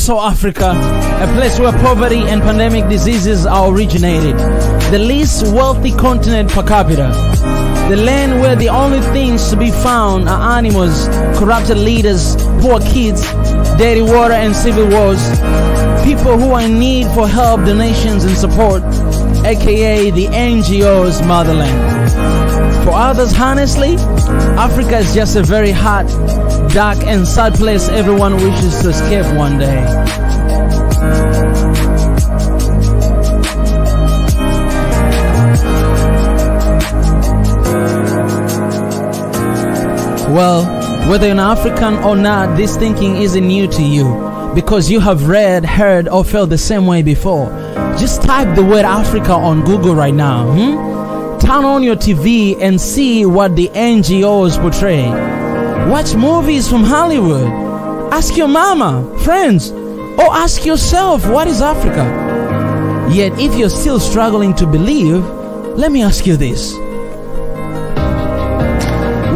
So Africa, a place where poverty and pandemic diseases are originated. The least wealthy continent per capita. The land where the only things to be found are animals, corrupted leaders, poor kids, dirty water and civil wars. People who are in need for help, donations and support, aka the NGO's motherland. For others, honestly, Africa is just a very hot, dark and sad place everyone wishes to escape one day. Well, whether you're an African or not, this thinking isn't new to you, because you have read, heard or felt the same way before. Just type the word Africa on Google right now. Turn on your TV and see what the NGOs portray. Watch movies from Hollywood. Ask your mama, friends, or ask yourself, what is Africa? Yet if you're still struggling to believe, let me ask you this.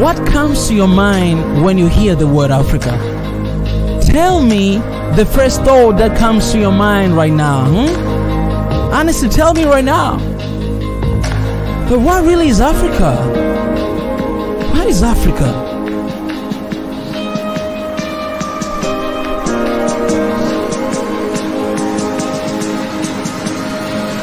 What comes to your mind when you hear the word Africa? Tell me the first thought that comes to your mind right now. Honestly, tell me right now. But what really is Africa? What is Africa?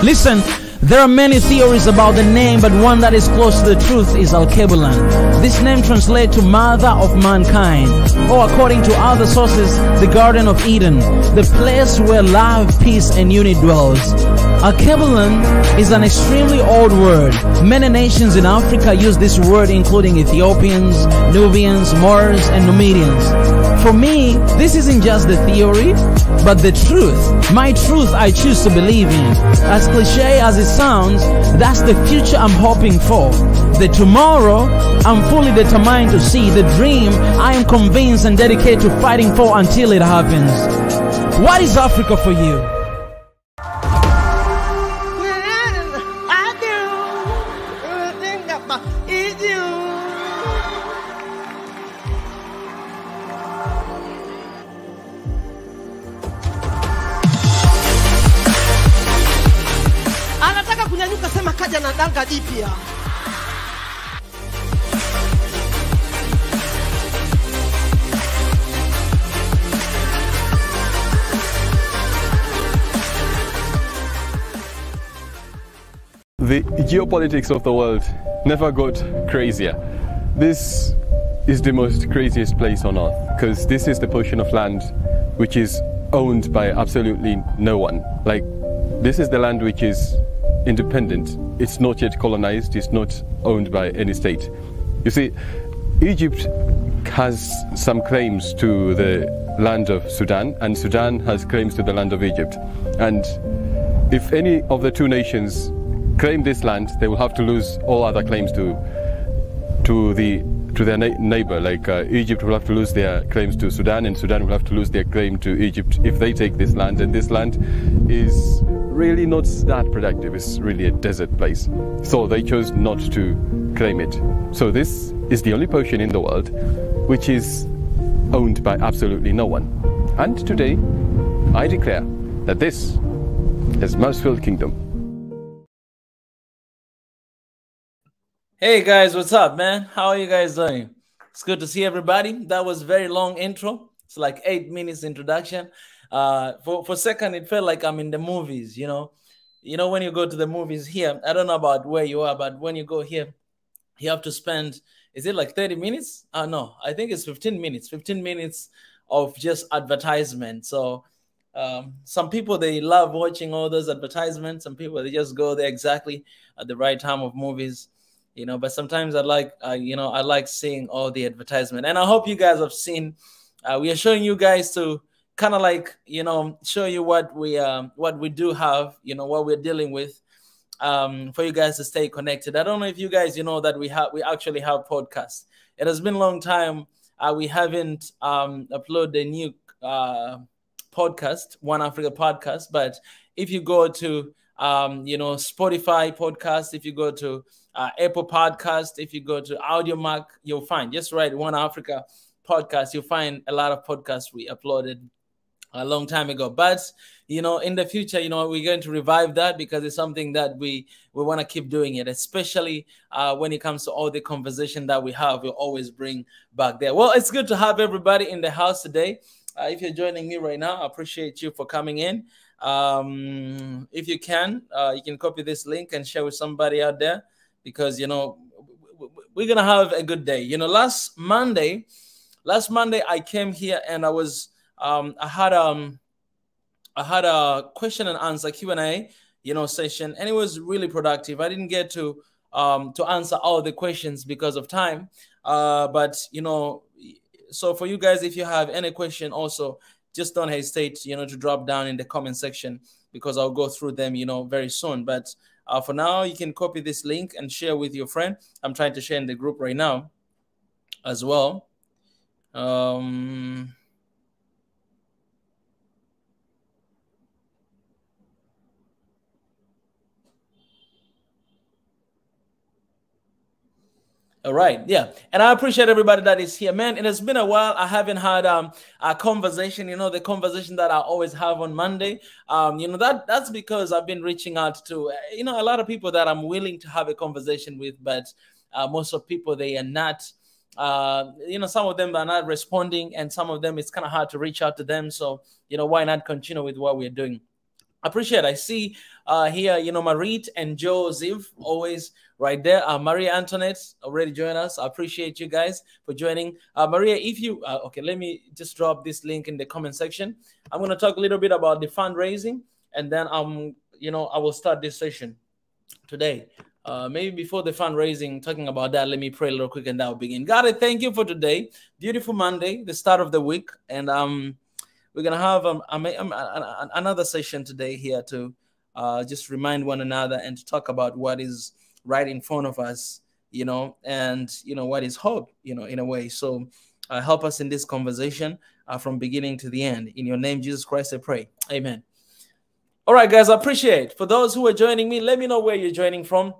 Listen, there are many theories about the name, but one that is close to the truth is Al-Kebulan. This name translates to Mother of Mankind, or according to other sources, the Garden of Eden, the place where love, peace and unity dwells. Al-Kebulan is an extremely old word. Many nations in Africa use this word, including Ethiopians, Nubians, Moors and Numidians. For me, this isn't just the theory, but the truth. My truth I choose to believe in. As cliche as it sounds, that's the future I'm hoping for. The tomorrow I'm fully determined to see. The dream I am convinced and dedicated to fighting for until it happens. What is Africa for you? The geopolitics of the world never got crazier. This is the most craziest place on earth, because this is the portion of land which is owned by absolutely no one. Like, this is the land which is independent. It's not yet colonized, it's not owned by any state. You see, Egypt has some claims to the land of Sudan, and Sudan has claims to the land of Egypt. And if any of the two nations claim this land, they will have to lose all other claims to their neighbor. Like Egypt will have to lose their claims to Sudan, and Sudan will have to lose their claim to Egypt if they take this land. And this land is really not that productive. It's really a desert place. So they chose not to claim it. So this is the only portion in the world which is owned by absolutely no one. And today I declare that this is Marsfield Kingdom. Hey guys, what's up, man? How are you guys doing? It's good to see everybody. That was a very long intro. It's like 8 minutes introduction. For a second, it felt like I'm in the movies, you know. You know, when you go to the movies here, I don't know about where you are, but when you go here, you have to spend, is it like 30 minutes? No, I think it's 15 minutes. 15 minutes of just advertisement. So some people, they love watching all those advertisements. Some people, they just go there exactly at the right time of movies. You know, but sometimes I like, I like seeing all the advertisement. And I hope you guys have seen, we are showing you guys to kind of like, you know, show you what we do have, you know, what we're dealing with, for you guys to stay connected. I don't know if you guys, you know, that we actually have podcasts. It has been a long time. We haven't uploaded a new podcast, One Africa podcast. But if you go to, you know, Spotify podcast, if you go to Apple Podcast, if you go to AudioMac, you'll find, just write One Africa podcast, you'll find a lot of podcasts we uploaded a long time ago. But in the future, we're going to revive that because it's something that we want to keep doing it, especially when it comes to all the conversation that we have. We'll always bring back there. Well, it's good to have everybody in the house today. If you're joining me right now, I appreciate you for coming in. If you can copy this link and share with somebody out there, because we're gonna have a good day. Last Monday I came here and I had a question and answer Q&A session, and it was really productive. I didn't get to answer all the questions because of time, but so for you guys, if you have any question, also just don't hesitate to drop down in the comment section, because I'll go through them very soon. But for now, you can copy this link and share with your friend. I'm trying to share in the group right now as well. All right, yeah, and I appreciate everybody that is here, man. It has been a while. I haven't had a conversation, the conversation that I always have on Monday. That's because I've been reaching out to a lot of people that I'm willing to have a conversation with, but most of people, they are not. Some of them are not responding, and some of them it's kind of hard to reach out to them. So why not continue with what we're doing? I appreciate. I see here, Marit and Joseph always right there. Maria Antoinette already joined us. I appreciate you guys for joining. Maria, if you okay, let me just drop this link in the comment section. I'm going to talk a little bit about the fundraising, and then I will start this session today. Maybe before the fundraising, talking about that, let me pray a little quick and that will begin. God, I thank you for today. Beautiful Monday, the start of the week, and we're going to have another session today here to just remind one another and to talk about what is right in front of us, and, what is hope, in a way. So help us in this conversation from beginning to the end. In your name, Jesus Christ, I pray. Amen. All right, guys, I appreciate. For those who are joining me, let me know where you're joining from.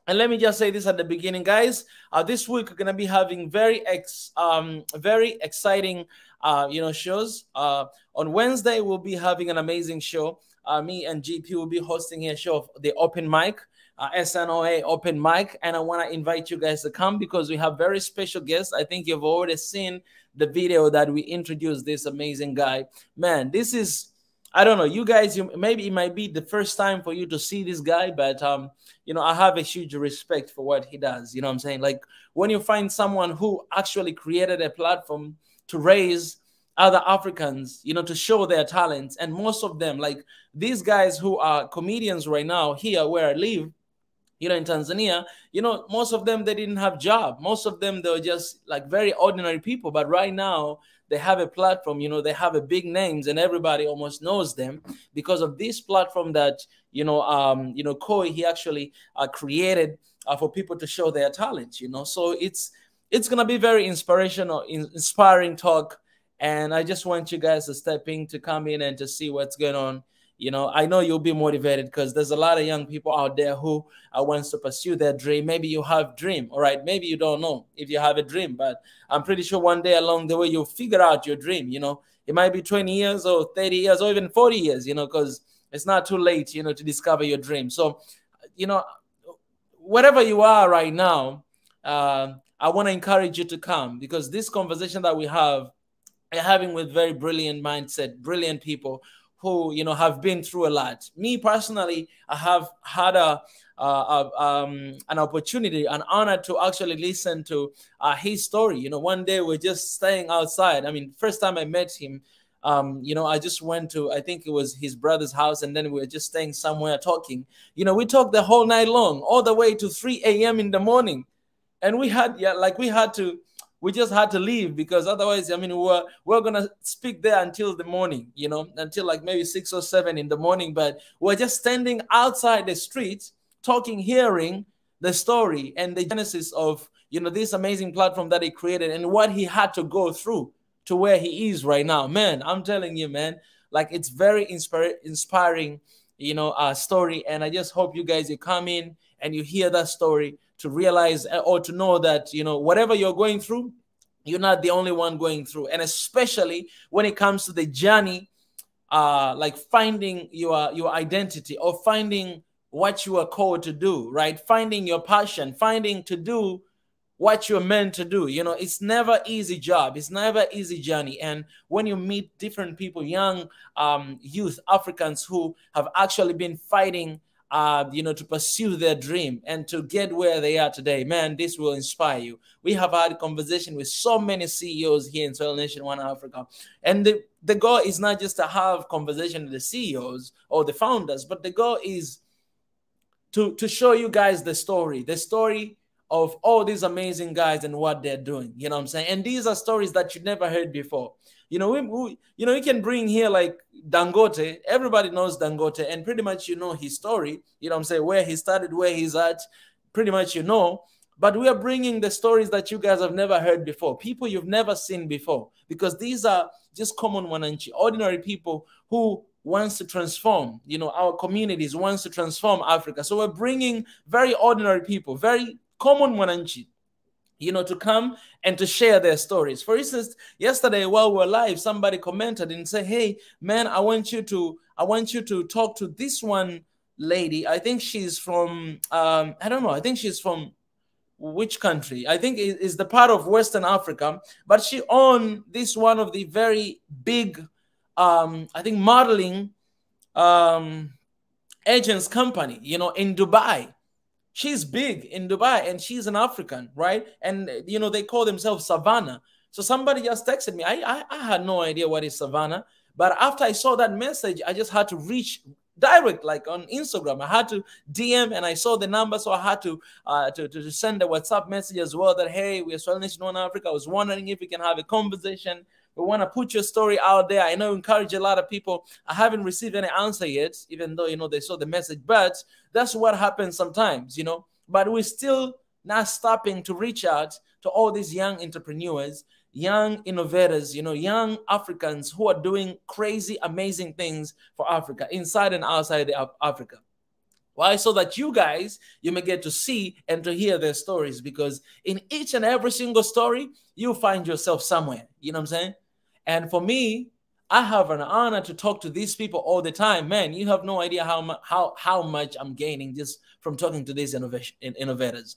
And let me just say this at the beginning, guys. This week, we're going to be having very exciting shows. On Wednesday, we'll be having an amazing show. Me and GP will be hosting a show of the open mic, SNOA open mic. And I want to invite you guys to come because we have very special guests. I think you've already seen the video that we introduced this amazing guy. Man, this is, I don't know, you guys, maybe it might be the first time for you to see this guy, but I have a huge respect for what he does. You know what I'm saying? Like, when you find someone who actually created a platform to raise other Africans, to show their talents, and most of them, like these guys who are comedians right now here where I live, in Tanzania, most of them, they didn't have job. Most of them, they were just like very ordinary people. But right now, they have a platform, they have a big names, and everybody almost knows them because of this platform that, Koi, he actually created for people to show their talents, So it's going to be very inspiring talk. And I just want you guys to step in, to come in and to see what's going on. I know you'll be motivated because there's a lot of young people out there who wants to pursue their dream. Maybe you have dream, all right? Maybe you don't know if you have a dream, but I'm pretty sure one day along the way, you'll figure out your dream. It might be 20 years or 30 years or even 40 years, because it's not too late, to discover your dream. So, wherever you are right now, I want to encourage you to come, because this conversation that we're having with very brilliant mindset, brilliant people who, have been through a lot. Me personally, I have had an opportunity, an honor to actually listen to his story. One day we're just staying outside. I mean, first time I met him, I just went to, I think it was his brother's house, and then we were just staying somewhere talking. We talked the whole night long, all the way to 3 a.m. in the morning. And we just had to leave, because otherwise, we're going to speak there until the morning, until like maybe 6 or 7 in the morning. But we're just standing outside the street, talking, hearing the story and the genesis of, this amazing platform that he created and what he had to go through to where he is right now. Man, I'm telling you, man, like, it's very inspiring, story. And I just hope you guys, you come in and you hear that story to realize or to know that, whatever you're going through, you're not the only one going through. And especially when it comes to the journey, like finding your identity, or finding what you are called to do, right? Finding your passion, finding to do what you're meant to do. You know, it's never easy job. It's never easy journey. And when you meet different people, young youth Africans who have actually been fighting, you know, to pursue their dream and to get where they are today, man, this will inspire you. We have had a conversation with so many CEOs here in Soil Nation One Africa. And the goal is not just to have conversation with the CEOs or the founders, but the goal is to show you guys the story of all these amazing guys and what they're doing. You know what I'm saying? And these are stories that you never heard before. You know, we can bring here like Dangote. Everybody knows Dangote, and pretty much you know his story. You know what I'm saying? Where he started, where he's at, pretty much you know. But we are bringing the stories that you guys have never heard before, people you've never seen before, because these are just common wananchi, ordinary people who wants to transform, you know, our communities, wants to transform Africa. So we're bringing very ordinary people, very common wananchi, you know, to come and to share their stories. For instance, yesterday while we were live, somebody commented and said, "Hey, man, I want you to talk to this one lady. I think she's from, I don't know. I think she's from which country? I think it is the part of Western Africa, but she owned this one of the very big, I think modeling agents company, you know, in Dubai. She's big in Dubai, and she's an African, right? And, you know, they call themselves Savannah. So somebody just texted me. I had no idea what is Savannah. But after I saw that message, I just had to reach direct, like on Instagram. I had to DM, and I saw the number. So I had to send a WhatsApp message as well that, hey, we are Soil Nation One Africa. I was wondering if we can have a conversation. We want to put your story out there. I know you encourage a lot of people. I haven't received any answer yet, even though, you know, they saw the message. But that's what happens sometimes, you know. But we're still not stopping to reach out to all these young entrepreneurs, young innovators, you know, young Africans who are doing crazy, amazing things for Africa, inside and outside of Africa. Why? So that you guys, you may get to see and to hear their stories, because in each and every single story, you find yourself somewhere. You know what I'm saying? And for me, I have an honor to talk to these people all the time. Man, you have no idea how much I'm gaining just from talking to these innovators.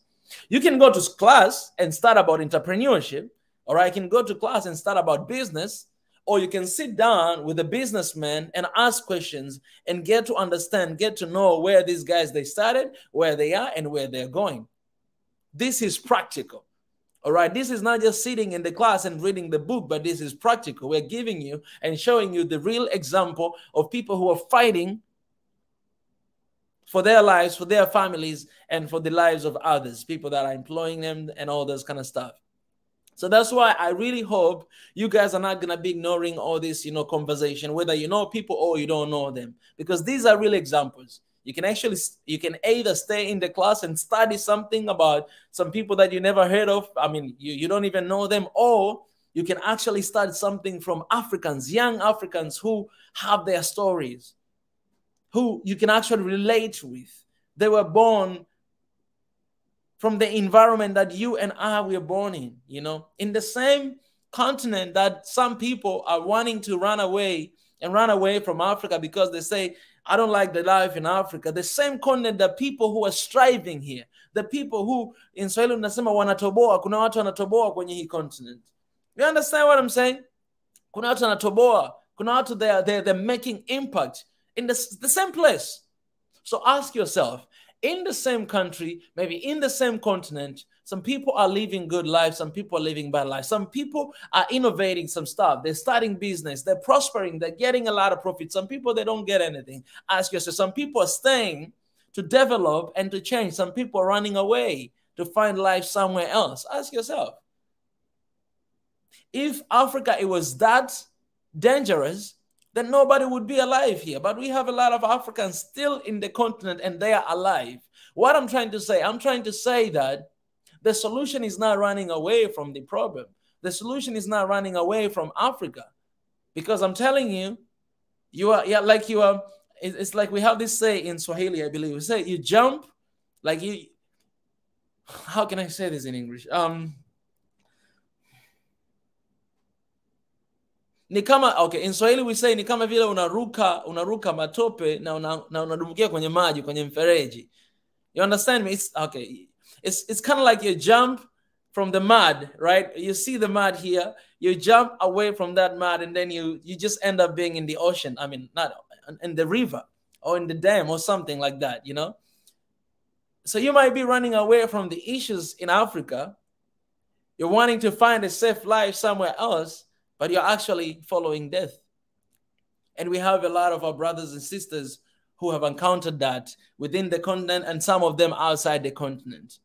You can go to class and start about entrepreneurship, or I can go to class and start about business, or you can sit down with a businessman and ask questions and get to understand, get to know where these guys, they started, where they are, and where they're going. This is practical. All right, this is not just sitting in the class and reading the book, but this is practical. We're giving you and showing you the real example of people who are fighting for their lives, for their families, and for the lives of others, people that are employing them and all this kind of stuff. So that's why I really hope you guys are not going to be ignoring all this, you know, conversation, whether you know people or you don't know them, because these are real examples. You can either stay in the class and study something about some people that you never heard of. I mean, you don't even know them, or you can actually study something from Africans, young Africans who have their stories, who you can actually relate with. They were born from the environment that you and I were born in, you know, in the same continent that some people are wanting to run away from Africa because they say, I don't like the life in Africa. The same continent, the people who are striving here, the people who in Swahili unasema wanatoboa, kuna watu wanatoboa kwenye hii continent. You understand what I'm saying? Kuna watu wanatoboa, kuna watu they're making impact in the same place. So ask yourself, in the same country, maybe in the same continent, some people are living good lives, some people are living bad lives. Some people are innovating some stuff. They're starting business, they're prospering, they're getting a lot of profit. Some people, they don't get anything. Ask yourself, some people are staying to develop and to change. Some people are running away to find life somewhere else. Ask yourself, if Africa, it was that dangerous, then nobody would be alive here. But we have a lot of Africans still in the continent and they are alive. What I'm trying to say that the solution is not running away from the problem. The solution is not running away from Africa. Because I'm telling you, it's like we have this say in Swahili, I believe. We say you jump, like you, how can I say this in English? Ni kama, okay, in Swahili we say ni kama vile unaruka matope na unadumbukia kwenye maji, kwenye mfereji. You understand me? It's okay. It's kind of like you jump from the mud, right? You see the mud here, you jump away from that mud, and then you just end up being in the ocean. I mean, not in the river or in the dam or something like that, you know? So you might be running away from the issues in Africa. You're wanting to find a safe life somewhere else, but you're actually following death. And we have a lot of our brothers and sisters who have encountered that within the continent, and some of them outside the continent.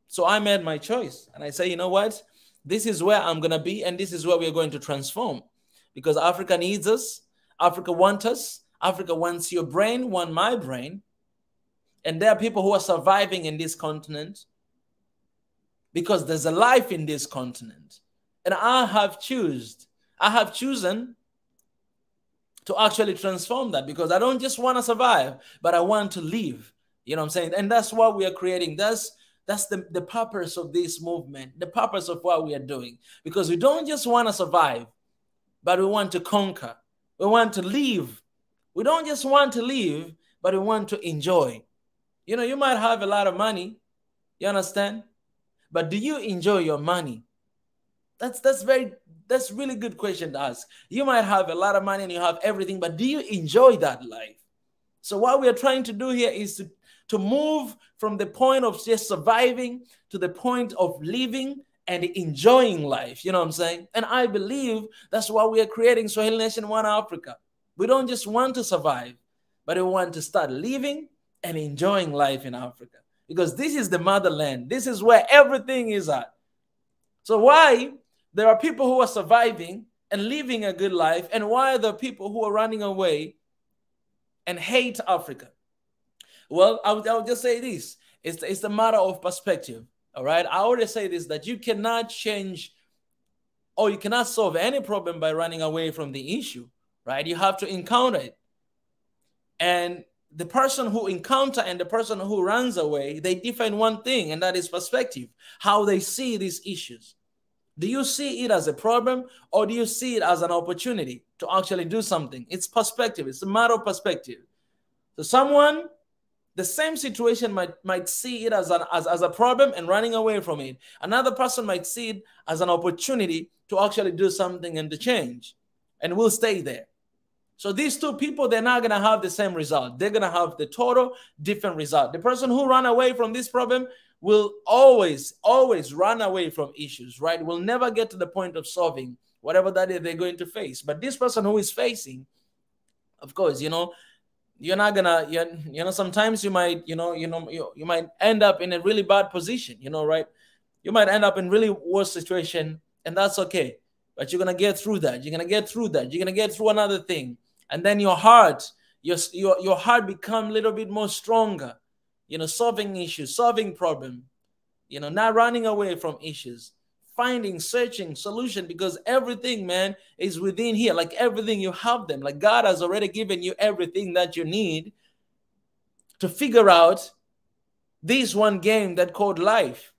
So I made my choice, and I say, you know what? This is where I'm going to be, and this is where we're going to transform, because Africa needs us. Africa wants us. Africa wants your brain, wants my brain. And there are people who are surviving in this continent because there's a life in this continent. And I have chosen to actually transform that, because I don't just want to survive, but I want to live. You know what I'm saying? And that's what we are creating. That's the purpose of this movement, the purpose of what we are doing. Because we don't just want to survive, but we want to conquer. We want to live. We don't just want to live, but we want to enjoy. You know, you might have a lot of money, you understand? But do you enjoy your money? That's really good question to ask. You might have a lot of money and you have everything, but do you enjoy that life? So what we are trying to do here is to move from the point of just surviving to the point of living and enjoying life. You know what I'm saying? And I believe that's why we are creating Swahili Nation One Africa. We don't just want to survive, but we want to start living and enjoying life in Africa, because this is the motherland. This is where everything is at. So why there are people who are surviving and living a good life, and why are there people who are running away and hate Africa? Well, I'll just say this. It's a matter of perspective, all right? I already say this, that you cannot change, or you cannot solve any problem by running away from the issue, right? You have to encounter it. And the person who encounters and the person who runs away, they differ in one thing, and that is perspective, how they see these issues. Do you see it as a problem, or do you see it as an opportunity to actually do something? It's perspective. It's a matter of perspective. So someone, the same situation might see it as a problem and running away from it. Another person might see it as an opportunity to actually do something and to change, and will stay there. So these two people, they're not going to have the same result. They're going to have the total different result. The person who ran away from this problem will always run away from issues, right? Will never get to the point of solving whatever that is they're going to face. But this person who is facing, of course, you know, you're not gonna, you know, sometimes you might, you might end up in a really bad position, you know, right? You might end up in really worse situation, and that's okay. But you're gonna get through that. You're gonna get through that. You're gonna get through another thing, and then your heart become a little bit more stronger. You know, solving issues, solving problem. You know, not running away from issues, finding, searching solution, because everything, man, is within here. Like everything, you have them. Like God has already given you everything that you need to figure out this one game that called life.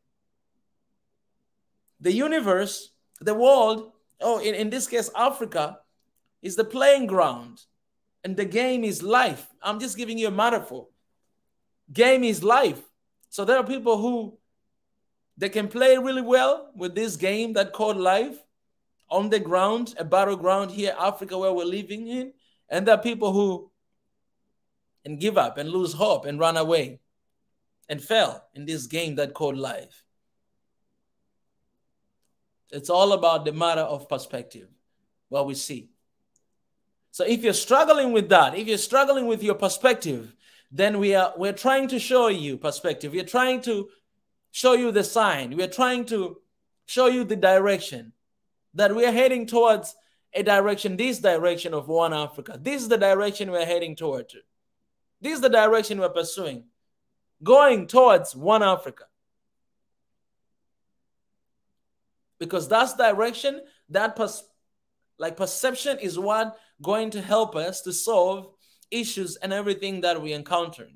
The universe, the world, in this case, Africa, is the playing ground, and the game is life. I'm just giving you a metaphor. Game is life. So there are people who they can play really well with this game that called life on the ground, a battleground here, Africa, where we're living in. And there are people who can give up and lose hope and run away and fail in this game that called life. It's all about the matter of perspective, what we see. So if you're struggling with that, if you're struggling with your perspective, then we're trying to show you perspective. We're trying to show you the sign. We're trying to show you the direction that we are heading towards, a direction, this direction of One Africa. This is the direction we're heading toward. This is the direction we're pursuing, going towards One Africa. Because that's direction, that perception is what going to help us to solve issues and everything that we encounter.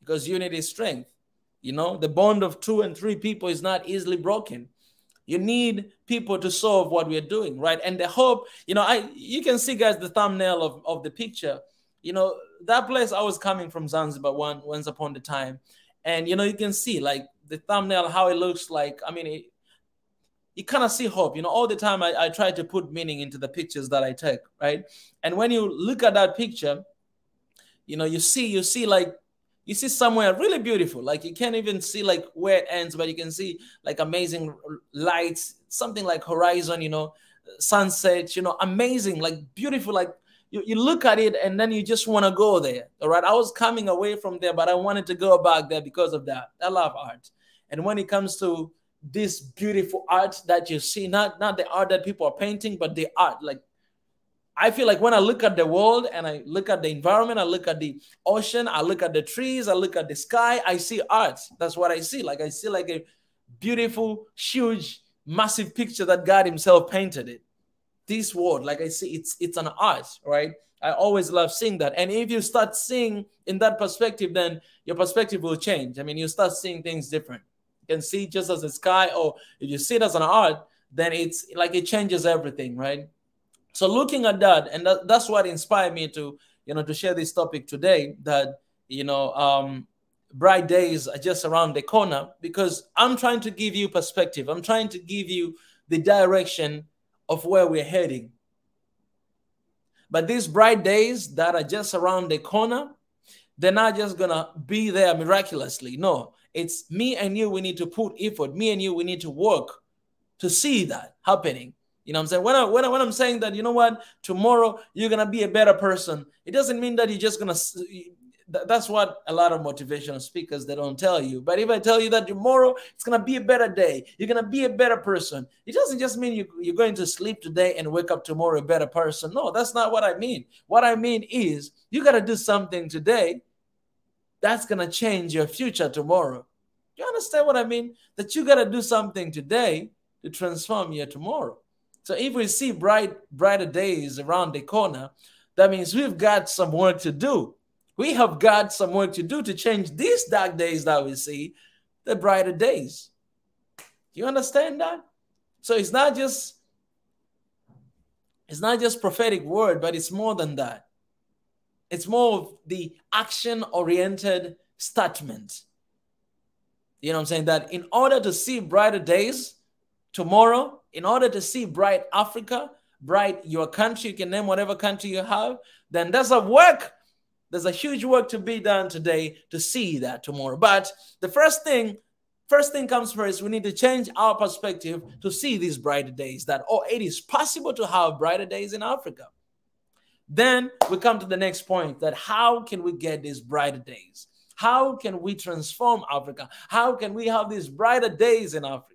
Because unity is strength. You know, the bond of 2 and 3 people is not easily broken. You need people to solve what we're doing, right? And the hope, you can see, guys, the thumbnail of the picture. That place, I was coming from Zanzibar once upon a time. And, you can see, like, the thumbnail, how it looks like. I mean, you kind of see hope. All the time I try to put meaning into the pictures that I take, right? And when you look at that picture, you see somewhere really beautiful. Like, you can't even see like where it ends, but you can see like amazing lights, something like horizon, sunsets, amazing, like beautiful. Like you look at it and then you just want to go there. All right. I was coming away from there, but I wanted to go back there because of that. I love art. And when it comes to this beautiful art that you see, not the art that people are painting, but the art, like, I feel like when I look at the world and I look at the environment, I look at the ocean, I look at the trees, I look at the sky, I see art. That's what I see. Like, I see like a beautiful, huge, massive picture that God himself painted it. This world, like, I see it's an art, right? I always love seeing that. And if you start seeing in that perspective, then your perspective will change. I mean, you start seeing things different. You can see just as a sky, or if you see it as an art, then it's like it changes everything, right? So looking at that, and that's what inspired me to, to share this topic today, that, bright days are just around the corner, because I'm trying to give you perspective. I'm trying to give you the direction of where we're heading. But these bright days that are just around the corner, they're not just going to be there miraculously. No, it's me and you. We need to put effort. Me and you, we need to work to see that happening. You know what I'm saying? When I'm saying that, you know what, tomorrow you're going to be a better person, it doesn't mean that you're just going to, that's what a lot of motivational speakers, they don't tell you. But if I tell you that tomorrow it's going to be a better day, you're going to be a better person, it doesn't just mean you're going to sleep today and wake up tomorrow a better person. No, that's not what I mean. What I mean is you got to do something today that's going to change your future tomorrow. You understand what I mean? That you got to do something today to transform your tomorrow. So if we see brighter days around the corner, that means we've got some work to do. We have got some work to do to change these dark days that we see, the brighter days. You understand that? So it's not just prophetic word, but it's more than that. It's more of the action-oriented statement. You know what I'm saying? That in order to see brighter days tomorrow, in order to see bright Africa, bright your country, you can name whatever country you have, then there's a work. There's a huge work to be done today to see that tomorrow. But the first thing comes first. We need to change our perspective to see these brighter days, that, oh, it is possible to have brighter days in Africa. Then we come to the next point, that how can we get these brighter days? How can we transform Africa? How can we have these brighter days in Africa?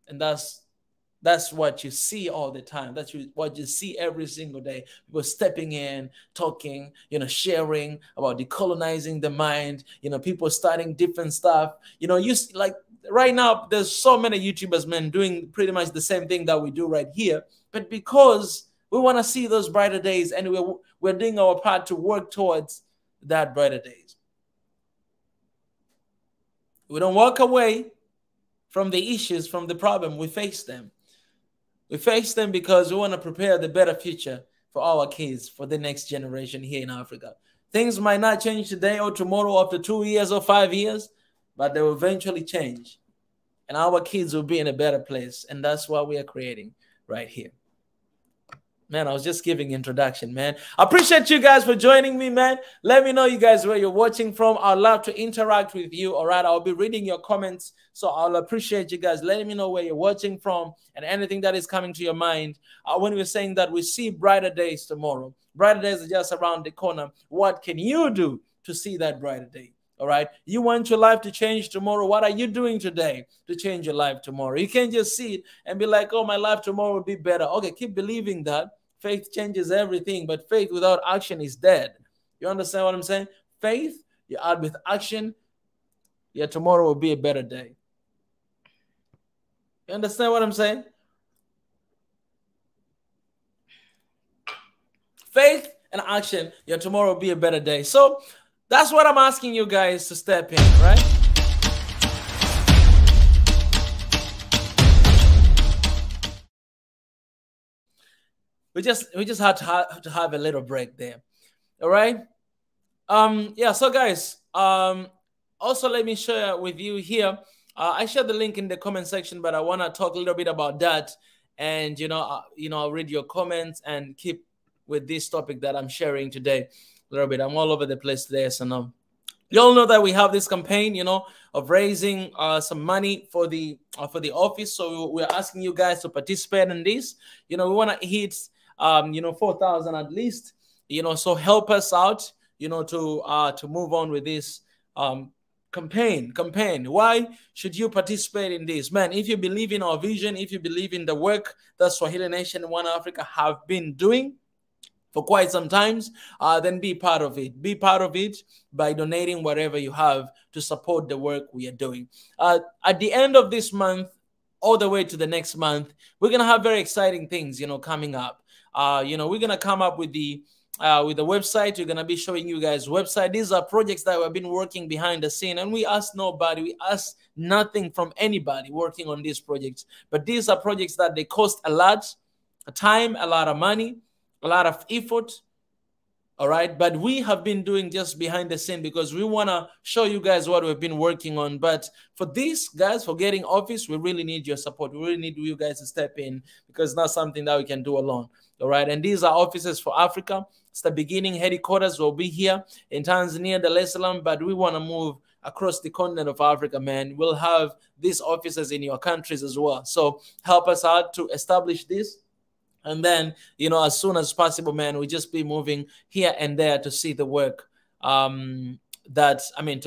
And that's what you see all the time. That's what you see every single day. People stepping in, talking, sharing about decolonizing the mind, people starting different stuff. You see, like right now, there's so many YouTubers, man, doing pretty much the same thing that we do right here. But because we want to see those brighter days, and we're doing our part to work towards that brighter days. We don't walk away from the issues, from the problem. We face them. We face them because we want to prepare the better future for our kids, for the next generation here in Africa. Things might not change today or tomorrow, after 2 years or 5 years, but they will eventually change. And our kids will be in a better place. And that's what we are creating right here. Man, I was just giving introduction, man. I appreciate you guys for joining me, man. Let me know, you guys, where you're watching from. I'd love to interact with you, all right? I'll be reading your comments, so I'll appreciate you guys letting me know where you're watching from and anything that is coming to your mind. When we're saying that we see brighter days tomorrow, brighter days are just around the corner. What can you do to see that brighter day? All right. You want your life to change tomorrow. What are you doing today to change your life tomorrow? You can't just see it and be like, oh, my life tomorrow will be better. Okay, keep believing that. Faith changes everything, but faith without action is dead. You understand what I'm saying? Faith, you add with action, yeah, tomorrow will be a better day. You understand what I'm saying? Faith and action, yeah, tomorrow will be a better day. So that's what I'm asking you guys to step in, right? we just had to have a little break there. All right. Yeah. So guys, also let me share with you here. I shared the link in the comment section, but I want to talk a little bit about that, and I'll read your comments and keep with this topic that I'm sharing today a little bit. I'm all over the place today, so you all know that we have this campaign, of raising some money for the office. So we're asking you guys to participate in this. We want to hit 4,000 at least. So help us out. To move on with this campaign. Why should you participate in this, man? If you believe in our vision, if you believe in the work that Swahili Nation and One Africa have been doing for quite some times, then be part of it. Be part of it by donating whatever you have to support the work we are doing. At the end of this month, all the way to the next month, we're gonna have very exciting things, coming up. We're gonna come up with the website. We're gonna be showing you guys website. These are projects that we've been working behind the scene, and we ask nobody, we ask nothing from anybody working on these projects. But these are projects that they cost a lot of time, a lot of money, a lot of effort. All right, but we have been doing just behind the scene because we want to show you guys what we've been working on. But for this, guys, for getting office, we really need your support. We really need you guys to step in, because it's not something that we can do alone. All right, and these are offices for Africa. It's the beginning. Headquarters will be here in Tanzania, Dar es Salaam, but we want to move across the continent of Africa, man. We'll have these offices in your countries as well. So help us out to establish this. And then, as soon as possible, man, we just be moving here and there to see the work to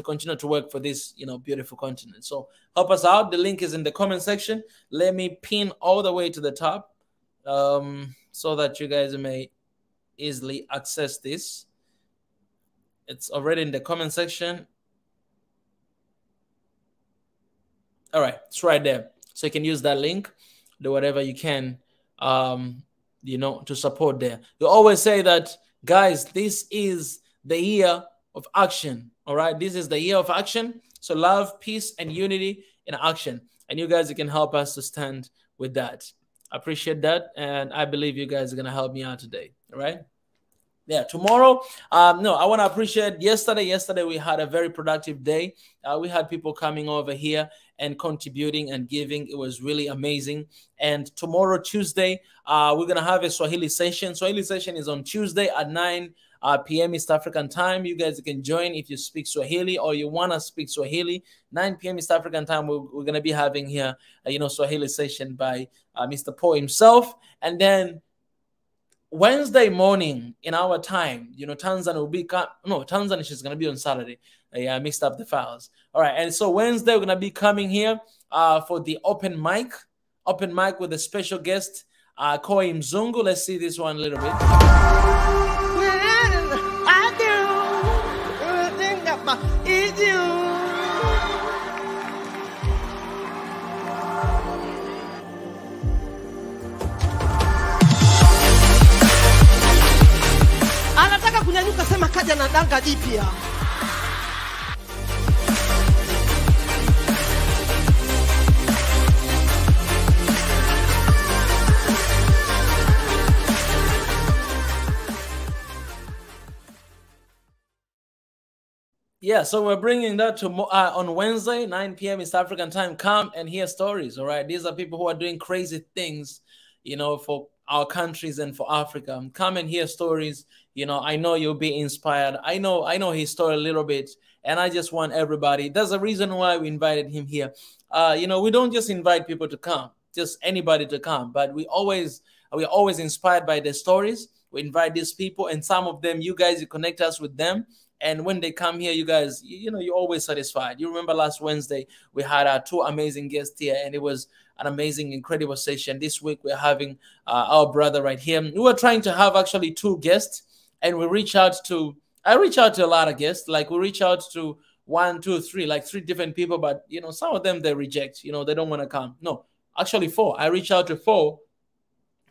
continue to work for this, beautiful continent. So help us out. The link is in the comment section. Let me pin all the way to the top so that you guys may easily access this. It's already in the comment section. All right, it's right there. So you can use that link, do whatever you can, to support there. You always say that, guys, this is the year of action. All right, this is the year of action. So love, peace, and unity in action. And you guys, you can help us to stand with that. I appreciate that, and I believe you guys are gonna help me out today. All right. Yeah, tomorrow. I want to appreciate yesterday. Yesterday we had a very productive day. We had people coming over here and contributing and giving. It was really amazing. And tomorrow, Tuesday, we're gonna have a Swahili session. Swahili session is on Tuesday at 9 p.m. East African time. You guys can join if you speak Swahili or you wanna speak Swahili. 9 p.m. East African time. We're gonna be having here, Swahili session by Mr. Paul himself, and then Wednesday morning in our time, Tanzania will be Tanzania is going to be on Saturday. I mixed up the files. All right, and so Wednesday we're going to be coming here for the open mic with a special guest, Koi Mzungu. Let's see this one a little bit. Anataka kunyanyuka, sema kaja na danga jipya. Yeah, so we're bringing that to on Wednesday, 9 p.m. East African time. Come and hear stories, all right? These are people who are doing crazy things, for our countries and for Africa. Come and hear stories. I know you'll be inspired. I know his story a little bit, and I just want everybody. There's a reason why we invited him here. We don't just invite people to come, just anybody to come, but we're always inspired by their stories. We invite these people, and some of them, you guys, you connect us with them. And when they come here, you guys, you're always satisfied. You remember last Wednesday, we had our two amazing guests here, and it was an amazing, incredible session. This week, we're having our brother right here. We were trying to have actually two guests, and I reach out to a lot of guests. Like, we reach out to 1, 2, 3, like 3 different people, but, some of them, they reject, they don't want to come. No, actually 4. I reach out to 4.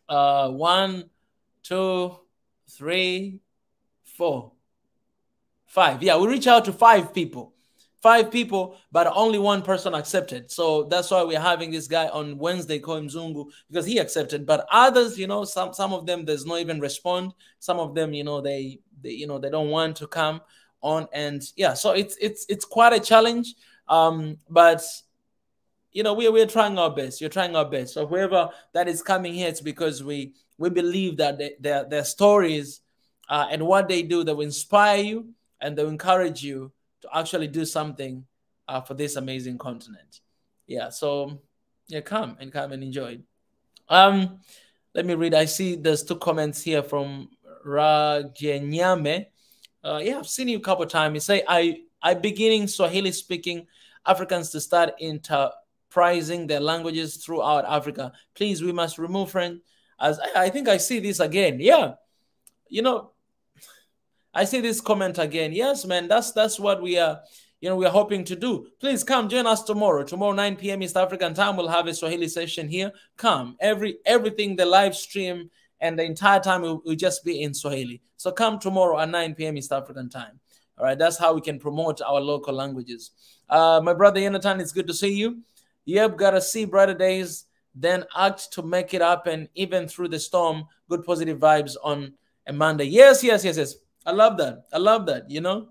1, 2, 3, 4. 5. Yeah, we reach out to 5 people. 5 people, but only 1 person accepted. So that's why we're having this guy on Wednesday, Koimzungu, because he accepted. But others, you know, some of them, there's not even respond. Some of them, you know, they they don't want to come on. And yeah, so it's quite a challenge. But you know, we're trying our best. You're trying our best. So whoever that is coming here, it's because we believe that their stories and what they do, that will inspire you and they'll encourage you to actually do something for this amazing continent. Yeah, so yeah, come and enjoy. Let me read. I see there's 2 comments here from Rajenyame. Yeah, I've seen you a couple of times. You say, I beginning Swahili speaking Africans to start enterprising their languages throughout Africa. Please, we must remove French. As I think I see this again. Yeah, you know, I see this comment again. Yes, man, that's what we are, you know, we are hoping to do. Please come join us tomorrow. Tomorrow, 9 p.m. East African time, we'll have a Swahili session here. Come, everything, the live stream and the entire time will just be in Swahili. So come tomorrow at 9 p.m. East African time. All right, that's how we can promote our local languages. My brother Yonatan, it's good to see you. Yep, gotta see brighter days, then act to make it happen, even through the storm. Good positive vibes on a Monday. Yes. I love that. I love that. You know,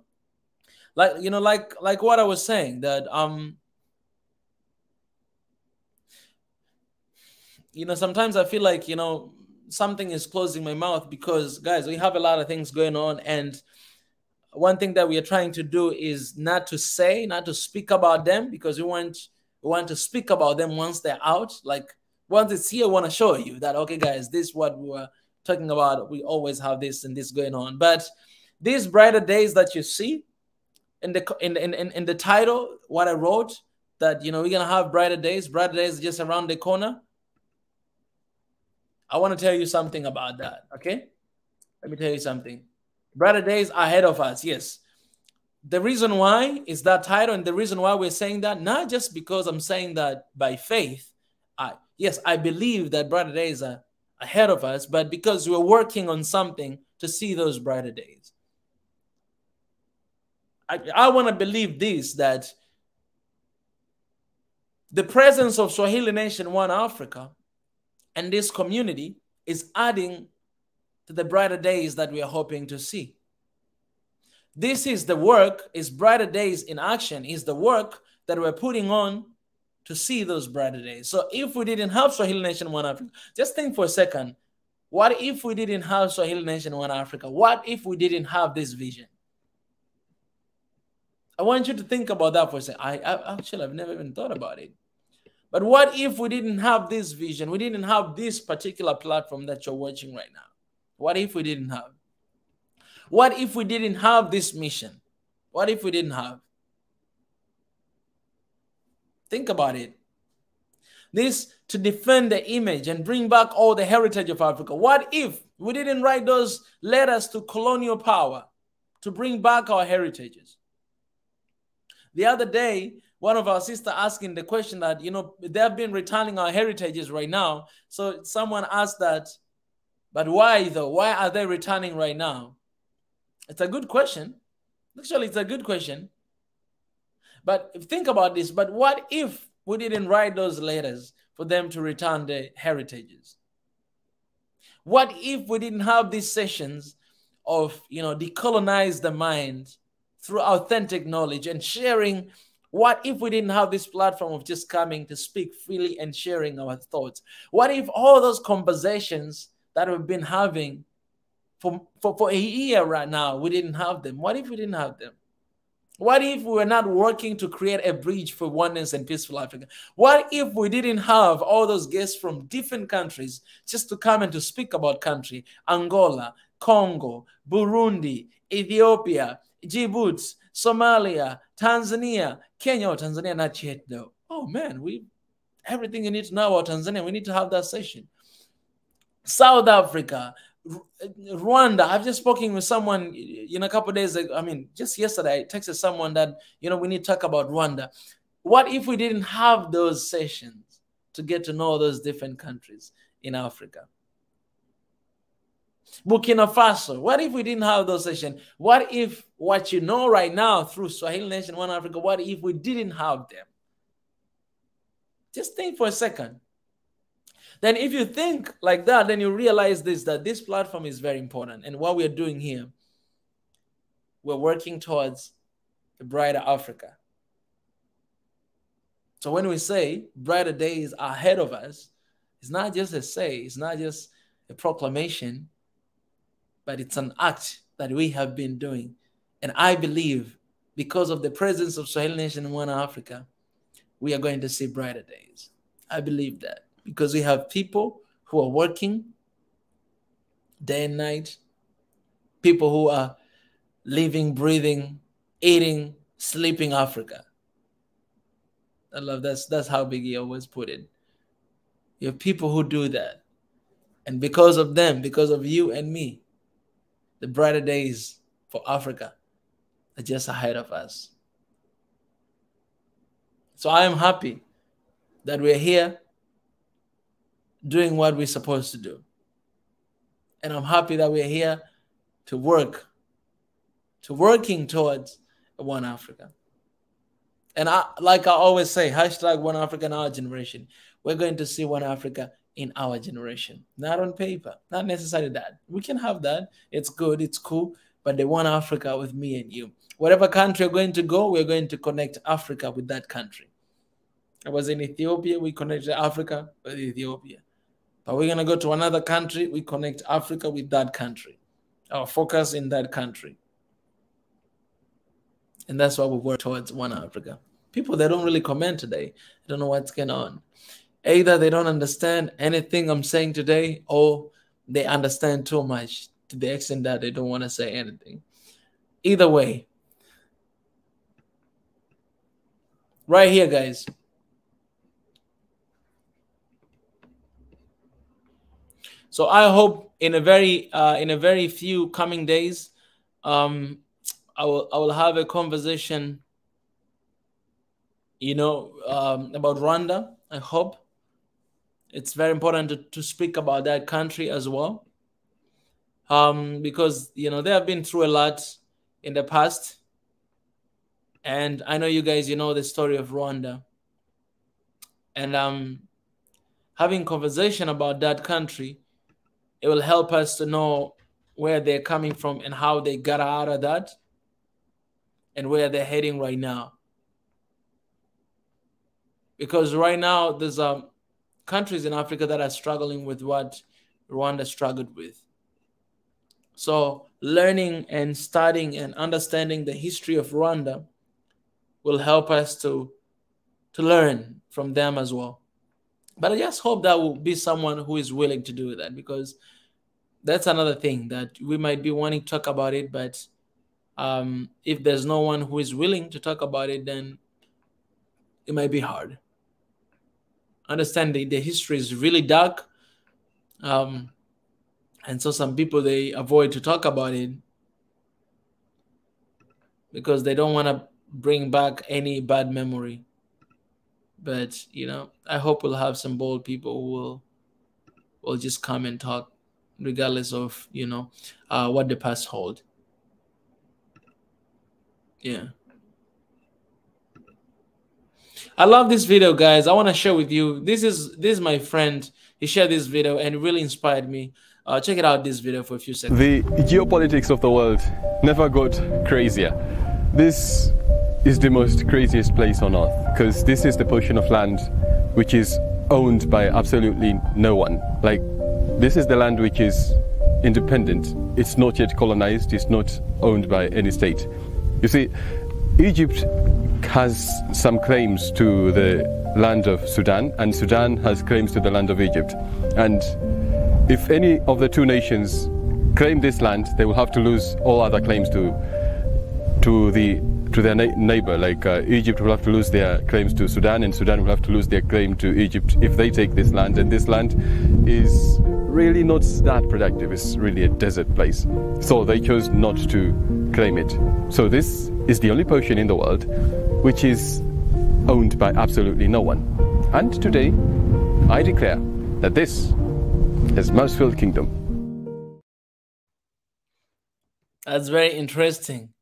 like what I was saying, that you know, sometimes I feel like, you know, something is closing my mouth because, guys, we have a lot of things going on, and one thing that we are trying to do is not to speak about them, because we want to speak about them once they're out. Like once it's here, I want to show you that, okay, guys, this is what we were talking about. We always have this and this going on. But these brighter days that you see in the title, what I wrote, that, you know, we're gonna have brighter days just around the corner. I want to tell you something about that. Okay, let me tell you something. Brighter days are ahead of us. Yes. The reason why is that title, and the reason why we're saying that, not just because I'm saying that by faith. Yes, I believe that brighter days are ahead of us, but because we're working on something to see those brighter days. I want to believe this, that the presence of Swahili Nation One Africa and this community is adding to the brighter days that we are hoping to see. This is the work, is brighter days in action, is the work that we're putting on to see those brighter days. So if we didn't have Swahili Nation One Africa, just think for a second, what if we didn't have Swahili Nation One Africa? What if we didn't have this vision? I want you to think about that for a second. I've never even thought about it. But what if we didn't have this vision? We didn't have this particular platform that you're watching right now. What if we didn't have? What if we didn't have this mission? What if we didn't have? Think about it. This to defend the image and bring back all the heritage of Africa. What if we didn't write those letters to colonial power to bring back our heritages? The other day, one of our sisters asking the question that, you know, they've been returning our heritages right now. So someone asked that, but why though? Why are they returning right now? It's a good question. Actually, it's a good question. But think about this. But what if we didn't write those letters for them to return the heritages? What if we didn't have these sessions of, you know, decolonize the mind through authentic knowledge and sharing? What if we didn't have this platform of just coming to speak freely and sharing our thoughts? What if all those conversations that we've been having for a year right now, we didn't have them? What if we didn't have them? What if we were not working to create a bridge for oneness and peaceful Africa? What if we didn't have all those guests from different countries just to come and to speak about country? Angola, Congo, Burundi, Ethiopia, Djibouti, Somalia, Tanzania, Kenya. Oh, Tanzania not yet though. Oh man, everything you need to know about Tanzania, we need to have that session. South Africa, Rwanda. I've just spoken with someone in a couple of days ago. I mean, just yesterday, I texted someone that, you know, we need to talk about Rwanda. What if we didn't have those sessions to get to know those different countries in Africa? Burkina Faso. What if we didn't have those sessions? What if what you know right now through Swahili Nation, One Africa, what if we didn't have them? Just think for a second. Then if you think like that, then you realize this, that this platform is very important. And what we're doing here, we're working towards a brighter Africa. So when we say brighter days are ahead of us, it's not just a say, it's not just a proclamation, but it's an act that we have been doing. And I believe because of the presence of Swahili Nation in One Africa, we are going to see brighter days. I believe that because we have people who are working day and night, people who are living, breathing, eating, sleeping Africa. I love that's how Biggie always put it. You have people who do that. And because of them, because of you and me, the brighter days for Africa are just ahead of us. So I am happy that we're here doing what we're supposed to do. And I'm happy that we're here to working towards One Africa. And like I always say, hashtag One Africa in our generation. We're going to see One Africa in our generation. Not on paper, not necessarily that. We can have that. It's good, it's cool. But the One Africa with me and you. Whatever country we're going to go, we're going to connect Africa with that country. I was in Ethiopia, we connected Africa with Ethiopia. But we're going to go to another country, we connect Africa with that country. Our focus in that country. And that's why we work towards One Africa. People, they don't really comment today. They don't know what's going on. Either they don't understand anything I'm saying today, or they understand too much to the extent that they don't want to say anything. Either way. Right here, guys. So I hope in a very few coming days, I will have a conversation, about Rwanda. I hope it's very important to speak about that country as well, because they have been through a lot in the past, and I know you guys the story of Rwanda, and having conversation about that country, it will help us to know where they're coming from and how they got out of that, and where they're heading right now. Because right now, there's countries in Africa that are struggling with what Rwanda struggled with. So learning and studying and understanding the history of Rwanda will help us to learn from them as well. But I just hope that will be someone who is willing to do that, because that's another thing that we might be wanting to talk about it, but if there's no one who is willing to talk about it, then it might be hard. Understand the history is really dark. And so some people, they avoid to talk about it because they don't want to bring back any bad memory. But, I hope we'll have some bold people who will just come and talk regardless of, what the past hold. Yeah. I love this video, guys. I want to share with you. This is my friend. He shared this video and it really inspired me. Check it out, this video, for a few seconds. The geopolitics of the world never got crazier. This is the most craziest place on earth, because this is the portion of land which is owned by absolutely no one. Like, this is the land which is independent. It's not yet colonized. It's not owned by any state. You see, Egypt has some claims to the land of Sudan, and Sudan has claims to the land of Egypt. And if any of the two nations claim this land, they will have to lose all other claims to their neighbor. Like Egypt will have to lose their claims to Sudan, and Sudan will have to lose their claim to Egypt if they take this land. And this land is really not that productive. It's really a desert place. So they chose not to claim it. So this is the only portion in the world which is owned by absolutely no one. And today, I declare that this is Marsfield Kingdom. That's very interesting.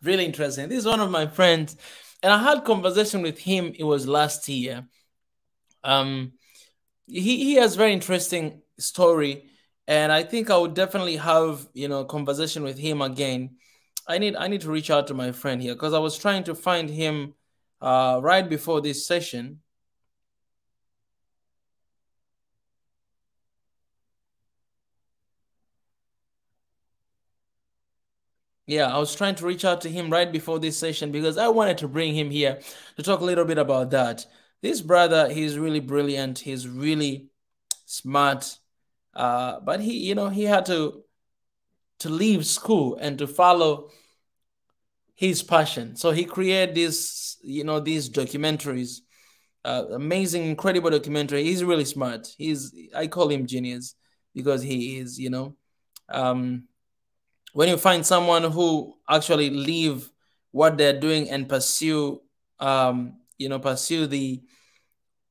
Really interesting. This is one of my friends, and I had conversation with him. It was last year. Um, he has very interesting story, and I think I would definitely have conversation with him again. I need to reach out to my friend here because I was trying to find him right before this session. Yeah, I was trying to reach out to him right before this session because I wanted to bring him here to talk a little bit about that. This brother, he's really brilliant. He's really smart. But he had to leave school and to follow his passion. So he created these documentaries, amazing, incredible documentary. He's really smart. I call him genius because he is. Um, when you find someone who actually leave what they're doing and pursue pursue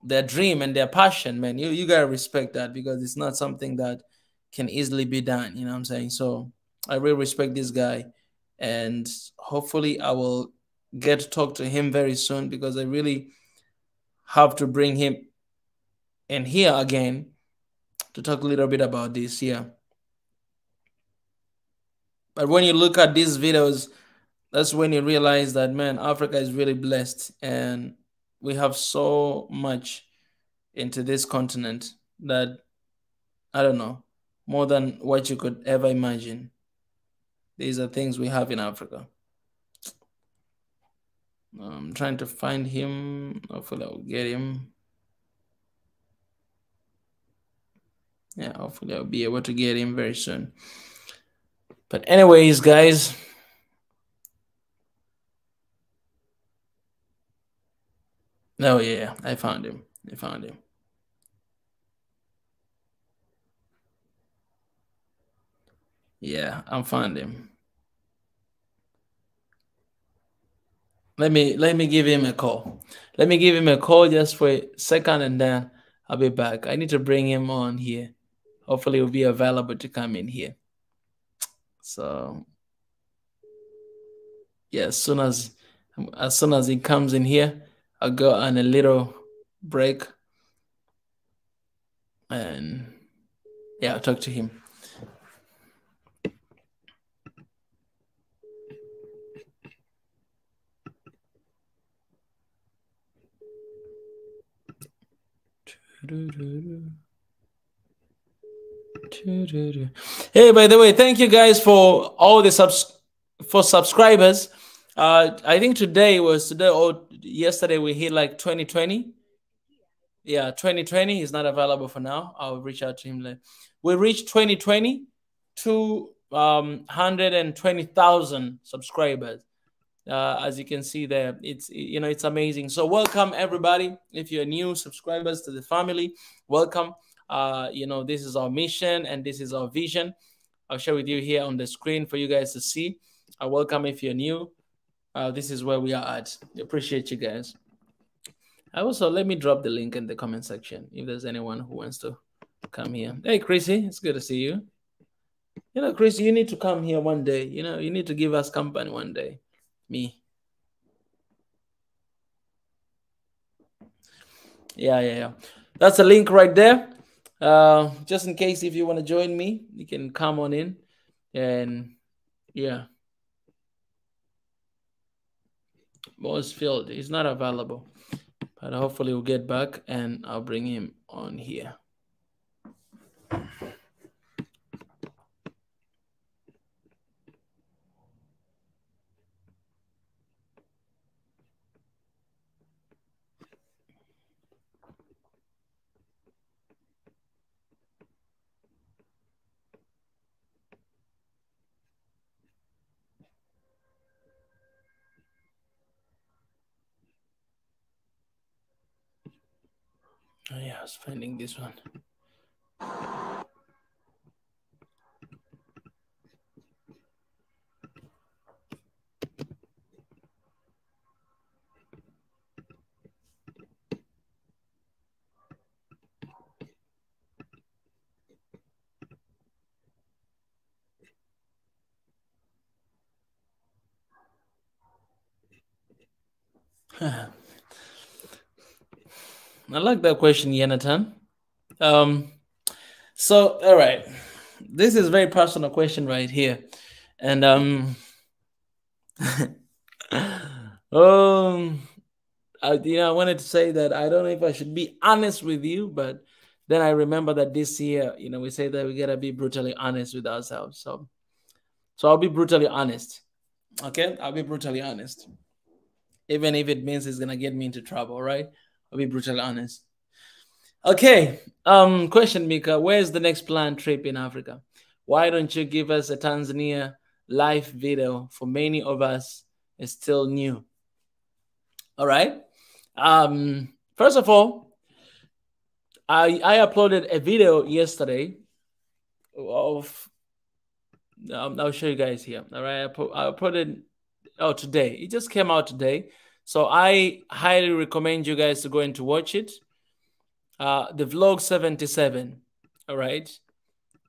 their dream and their passion, man, you gotta respect that because it's not something that can easily be done. You know what I'm saying? So I really respect this guy, and hopefully I will get to talk to him very soon because I really have to bring him in here again to talk a little bit about this. Yeah. But when you look at these videos, that's when you realize that, man, Africa is really blessed and we have so much into this continent that, I don't know, more than what you could ever imagine. These are things we have in Africa. I'm trying to find him. Hopefully I'll get him. Yeah, hopefully I'll be able to get him very soon. But anyways, guys, oh yeah, I found him. I found him. Yeah, I found him. Let me give him a call. Let me give him a call just for a second and then I'll be back. I need to bring him on here. Hopefully he'll be available to come in here. So yeah, as soon as he comes in here, I'll go on a little break and yeah, I'll talk to him. Hey, by the way, thank you guys for all the subscribers. I think today or yesterday we hit like 2020. Yeah, 2020 is not available for now. I'll reach out to him later. We reached 2020 to 120,000 subscribers. As you can see there, it's amazing. So welcome everybody. If you're new subscribers to the family, welcome. This is our mission and this is our vision. I'll share with you here on the screen for you guys to see. Welcome if you're new. This is where we are at. We appreciate you guys. Also, let me drop the link in the comment section if there's anyone who wants to come here. Hey, Chrissy, it's good to see you. Chrissy, you need to come here one day. You need to give us company one day. Me. Yeah. That's a link right there. Just in case if you want to join me, you can come on in. And yeah. Mossfield is not available. But hopefully we'll get back and I'll bring him on here. Oh yeah, I was finding this one. I like that question, Jonathan. So all right, this is a very personal question right here, and I wanted to say that I don't know if I should be honest with you, but then I remember that this year, we say that we gotta be brutally honest with ourselves. So I'll be brutally honest. Okay, I'll be brutally honest, even if it means it's gonna get me into trouble. Right? I'll be brutally honest. Okay. Question, Mika. Where's the next planned trip in Africa? Why don't you give us a Tanzania live video? For many of us, it's still new. All right. First of all, I uploaded a video yesterday of. I'll show you guys here. All right. I uploaded today. It just came out today, so I highly recommend you guys to go and to watch it. The vlog 77. All right.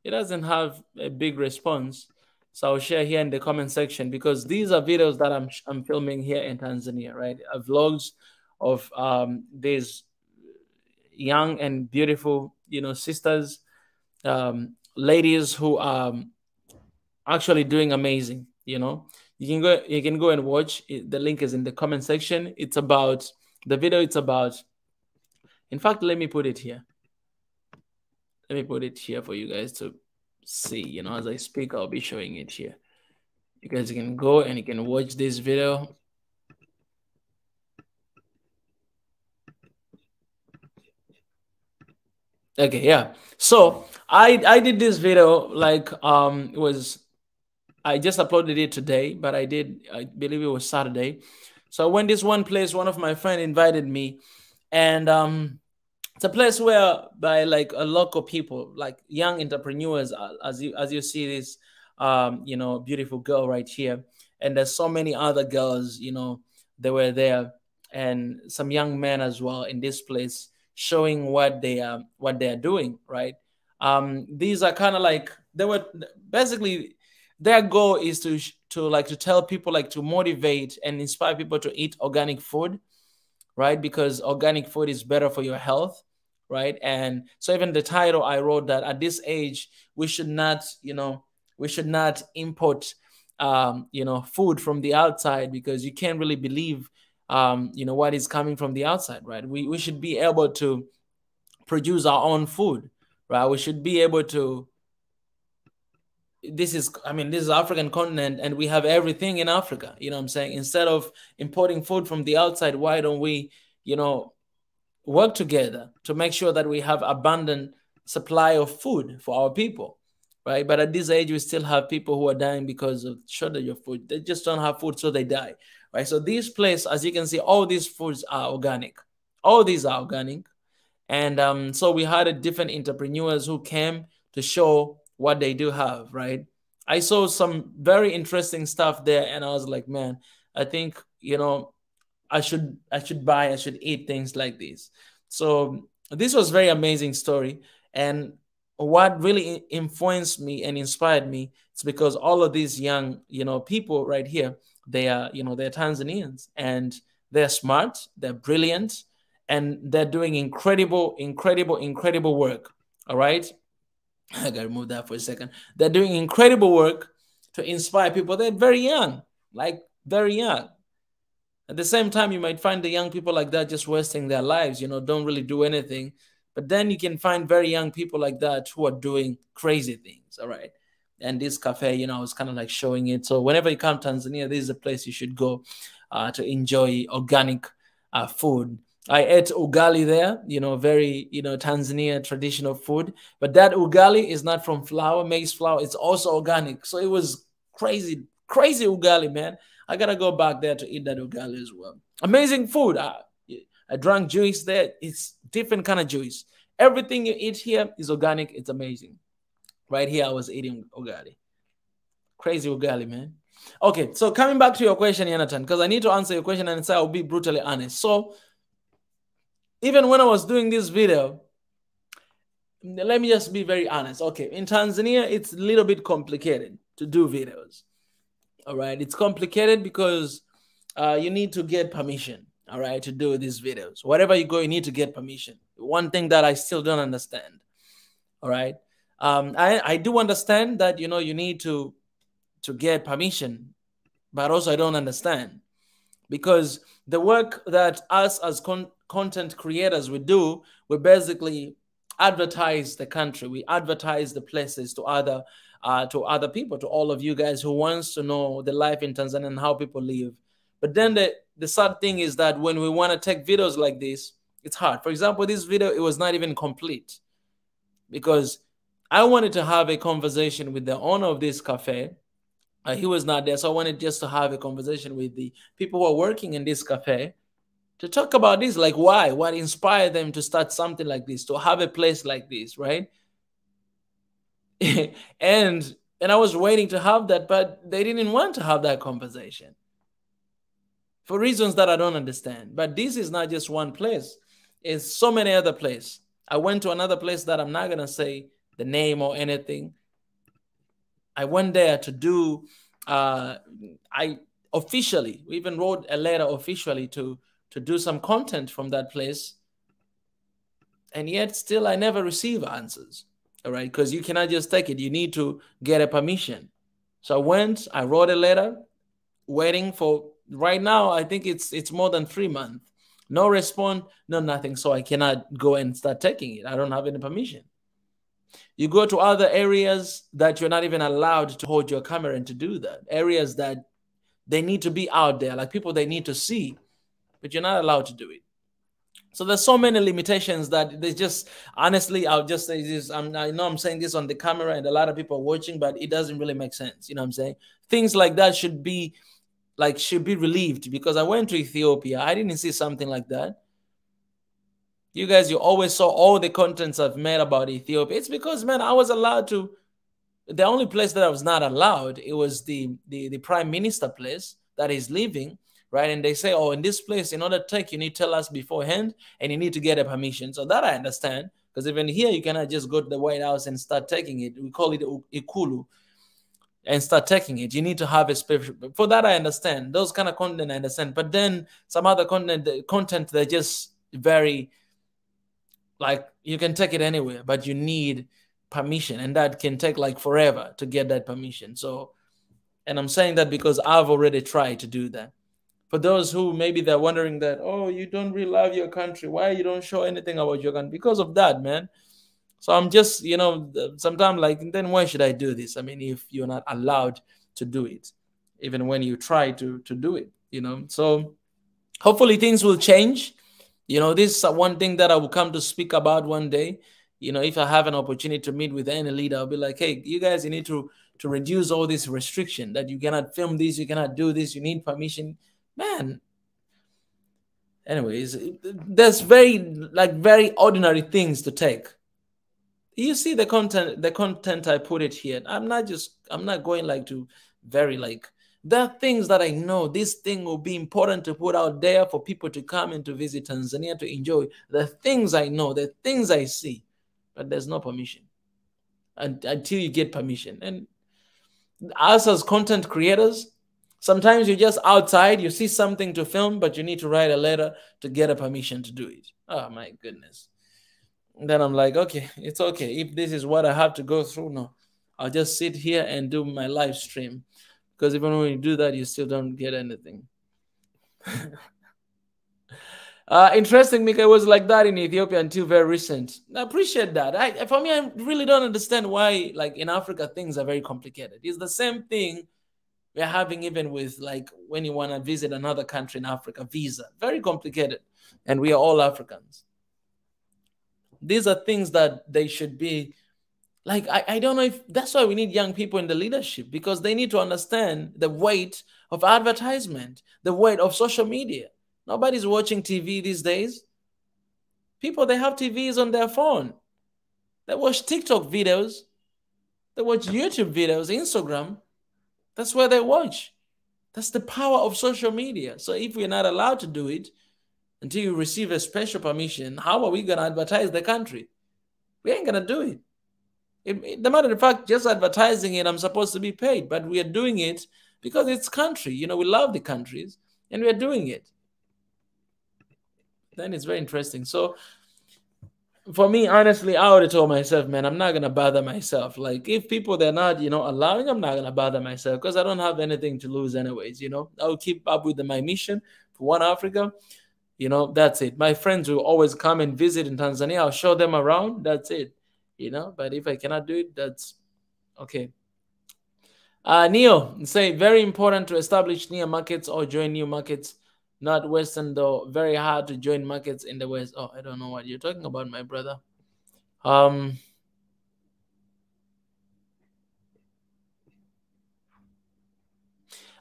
It doesn't have a big response, so I'll share here in the comment section, because these are videos that I'm filming here in Tanzania, right? Vlogs of these young and beautiful, sisters, ladies who are actually doing amazing. You can go and watch it. The link is in the comment section. It's about the video. It's about. In fact, let me put it here. Let me put it here for you guys to see. As I speak, I'll be showing it here. You guys can go and you can watch this video. Okay, yeah. So I did this video like I just uploaded it today, but I believe it was Saturday. So I went this one place. One of my friends invited me, and it's a place where by like a local people, like young entrepreneurs, as you see this, beautiful girl right here, and there's so many other girls, they were there, and some young men as well in this place, showing what they are doing, right? These are kind of like they were basically their goal is to tell people, like to motivate and inspire people to eat organic food, right? Because organic food is better for your health, right? And so even the title, I wrote that at this age we should not import food from the outside, because you can't really believe what is coming from the outside, right? We should be able to produce our own food, right? We should be able to. This is African continent, and we have everything in Africa. You know what I'm saying? Instead of importing food from the outside, why don't we, work together to make sure that we have abundant supply of food for our people, right? But at this age, we still have people who are dying because of shortage of food. They just don't have food, so they die, right? So this place, as you can see, all these foods are organic. All these are organic. And so we had different entrepreneurs who came to show what they do have, right? I saw some very interesting stuff there, and I was like, man, I think, I should eat things like this. So this was very amazing story. And what really influenced me and inspired me is because all of these young, people right here, they are, they're Tanzanians, and they're smart, they're brilliant, and they're doing incredible work. All right. I gotta remove that for a second. They're doing incredible work to inspire people. They're very young, like very young. At the same time, you might find the young people like that just wasting their lives, don't really do anything. But then you can find very young people like that who are doing crazy things, all right? And this cafe, I was kind of like showing it. So whenever you come to Tanzania, this is a place you should go to enjoy organic food. I ate ugali there, very, Tanzania traditional food. But that ugali is not from maize flour. It's also organic. So it was crazy ugali, man. I got to go back there to eat that ugali as well. Amazing food. I drank juice there. It's different kind of juice. Everything you eat here is organic. It's amazing. Right here, I was eating ugali. Crazy ugali, man. Okay, so coming back to your question, Jonathan, because I need to answer your question and say I'll be brutally honest. So even when I was doing this video, let me just be very honest. Okay, in Tanzania, it's a little bit complicated to do videos. All right, it's complicated because you need to get permission. all right, to do these videos. Wherever you go, you need to get permission. One thing that I still don't understand, all right. I do understand that, you know, you need to get permission, but also I don't understand, because the work that us as content creators we do, we basically advertise the country, we advertise the places to other people, to all of you guys who wants to know the life in Tanzania and how people live. But then the sad thing is that when we want to take videos like this, it's hard. For example, this video, it was not even complete because I wanted to have a conversation with the owner of this cafe. He was not there, so I wanted just to have a conversation with the people who are working in this cafe to talk about this, like what inspired them to start something like this, to have a place like this, right? and I was waiting to have that, but they didn't want to have that conversation for reasons that I don't understand. But this is not just one place. It's so many other places. I went to another place that I'm not going to say the name or anything. I went there to do, we even wrote a letter officially to do some content from that place. And yet still I never receive answers, all right? Because you cannot just take it. You need to get a permission. So I went, I wrote a letter, waiting for, right now, I think it's more than 3 months. No response, no nothing. So I cannot go and start taking it. I don't have any permission. You go to other areas that you're not even allowed to hold your camera and to do that. Areas that they need to be out there, like people they need to see, but you're not allowed to do it. So there's so many limitations that they just, honestly, I'll just say this. I know I'm saying this on the camera and a lot of people are watching, but it doesn't really make sense. You know what I'm saying? Things like that should be relieved, because I went to Ethiopia. I didn't see something like that. You guys, you always saw all the contents I've made about Ethiopia. It's because, man, I was allowed to. The only place that I was not allowed, it was the prime minister place that is leaving, right? And they say, oh, in this place, in order to take, you need to tell us beforehand, and you need to get a permission. So that I understand, because even here, you cannot just go to the White House and start taking it. We call it Ikulu, and start taking it. You need to have a special. For that, I understand. Those kind of content, I understand. But then some other content, they're just very, like, you can take it anywhere, but you need permission, and that can take like forever to get that permission. So, and I'm saying that because I've already tried to do that. For those who maybe they're wondering that, oh, you don't really love your country, why you don't show anything about your country? Because of that, man. So I'm just, you know, sometimes like, then why should I do this? I mean, if you're not allowed to do it, even when you try to do it, you know. So hopefully things will change. You know, this is one thing that I will come to speak about one day. You know, if I have an opportunity to meet with any leader, I'll be like, hey, you guys, you need to reduce all this restriction that you cannot film this, you cannot do this, you need permission. Man. Anyways, there's very ordinary things to take. You see the content I put it here. I'm not going like to very like, there are things that I know this thing will be important to put out there for people to come and to visit Tanzania to enjoy. The things I know, the things I see, but there's no permission until you get permission. And us as content creators, sometimes you're just outside, you see something to film, but you need to write a letter to get a permission to do it. Oh my goodness. And then I'm like, okay, it's okay. If this is what I have to go through, no, I'll just sit here and do my live stream. Because even when you do that, you still don't get anything. Interesting, Mika. It was like that in Ethiopia until very recent. I appreciate that. For me, I really don't understand why, like in Africa, things are very complicated. It's the same thing we're having even with like when you want to visit another country in Africa, visa, very complicated. And we are all Africans. These are things that they should be like, I don't know if that's why we need young people in the leadership, because they need to understand the weight of advertisement, the weight of social media. Nobody's watching TV these days. People, they have TVs on their phone. They watch TikTok videos. They watch YouTube videos, Instagram. That's where they watch. That's the power of social media. So if we're not allowed to do it until you receive a special permission, how are we going to advertise the country? We ain't going to do it. The matter of fact, just advertising it, I'm supposed to be paid, but we are doing it because it's country. You know, we love the countries and we are doing it. then it's very interesting. So for me, honestly, I would have told myself, man, I'm not gonna bother myself. Like if people they're not, allowing, I'm not gonna bother myself because I don't have anything to lose anyways. I'll keep up with my mission for One Africa. That's it. My friends will always come and visit in Tanzania. I'll show them around. That's it. But if I cannot do it, that's okay. Neo, say very important to establish near markets or join new markets. Not Western though. Very hard to join markets in the West. Oh, I don't know what you're talking about, my brother. I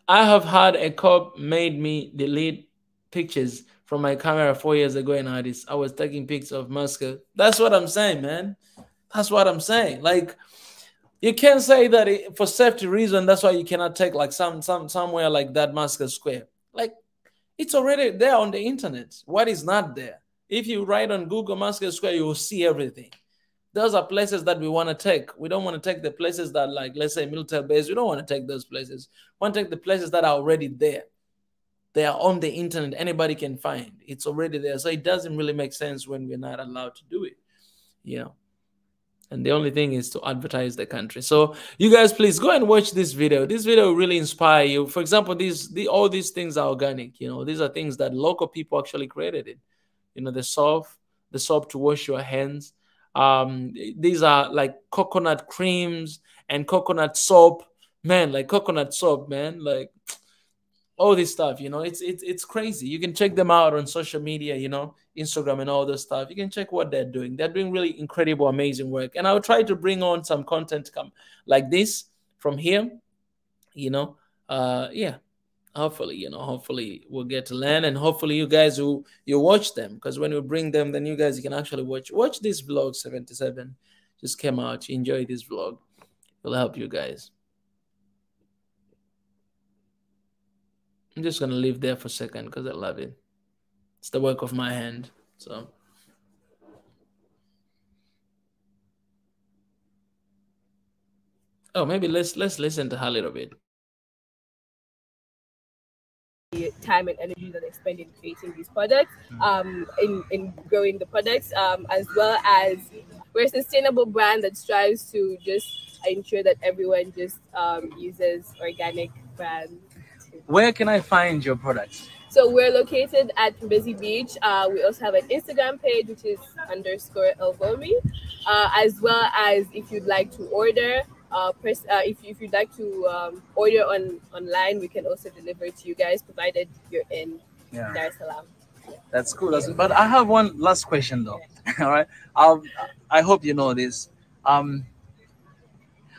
have had a cop made me delete pictures from my camera 4 years ago in Addis. I was taking pics of Moscow. That's what I'm saying, man. That's what I'm saying. Like, you can't say that for safety reason. That's why you cannot take like somewhere like that Moscow Square. Like, it's already there on the internet. What is not there? If you write on Google Moscow Square, you will see everything. Those are places that we want to take. We don't want to take the places that, like, let's say military base. We don't want to take those places. We want to take the places that are already there. They are on the internet. Anybody can find. It's already there. So it doesn't really make sense when we're not allowed to do it. And the only thing is to advertise the country. So you guys, please go and watch this video. This video will really inspire you. For example, all these things are organic. These are things that local people actually created it. The soap to wash your hands. These are like coconut creams and coconut soap. Man, like coconut soap, man. Like all this stuff, it's crazy. You can check them out on social media, Instagram and all this stuff. You can check what they're doing. They're doing really incredible, amazing work. And I'll try to bring on some content like this from here, yeah. Hopefully we'll get to learn, and hopefully you guys you watch them, because when we bring them, then you guys can actually watch this vlog. 77 just came out. Enjoy this vlog. It'll help you guys. I'm just going to leave there for a second because I love it. It's the work of my hand. So. Oh, maybe let's listen to her a little bit. The time and energy that they spend in creating these products, in growing the products, as well as we're a sustainable brand that strives to just ensure that everyone just uses organic brands. Where can I find your products? So we're located at Mbezi Beach. We also have an Instagram page, which is _Elvomi, as well as if you'd like to order, if you'd like to order online, we can also deliver it to you guys, provided you're in Dar es Salaam. That's cool. But I have one last question though. All right. I hope you know this.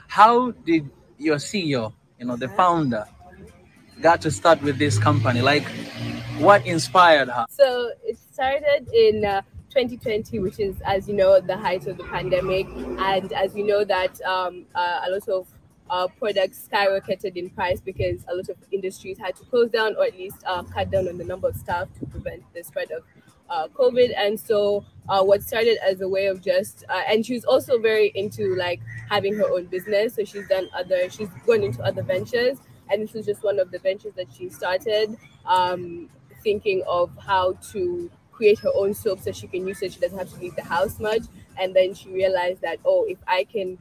How did your CEO, the founder, got to start with this company? Like, what inspired her? So it started in 2020, which is, as you know, the height of the pandemic, and as you know that a lot of products skyrocketed in price because a lot of industries had to close down, or at least cut down on the number of staff to prevent the spread of COVID. And so what started as a way of just and she's also very into like having her own business, so she's gone into other ventures. And this was just one of the ventures that she started, thinking of how to create her own soap so she can use it. She doesn't have to leave the house much. And then she realized that, if I can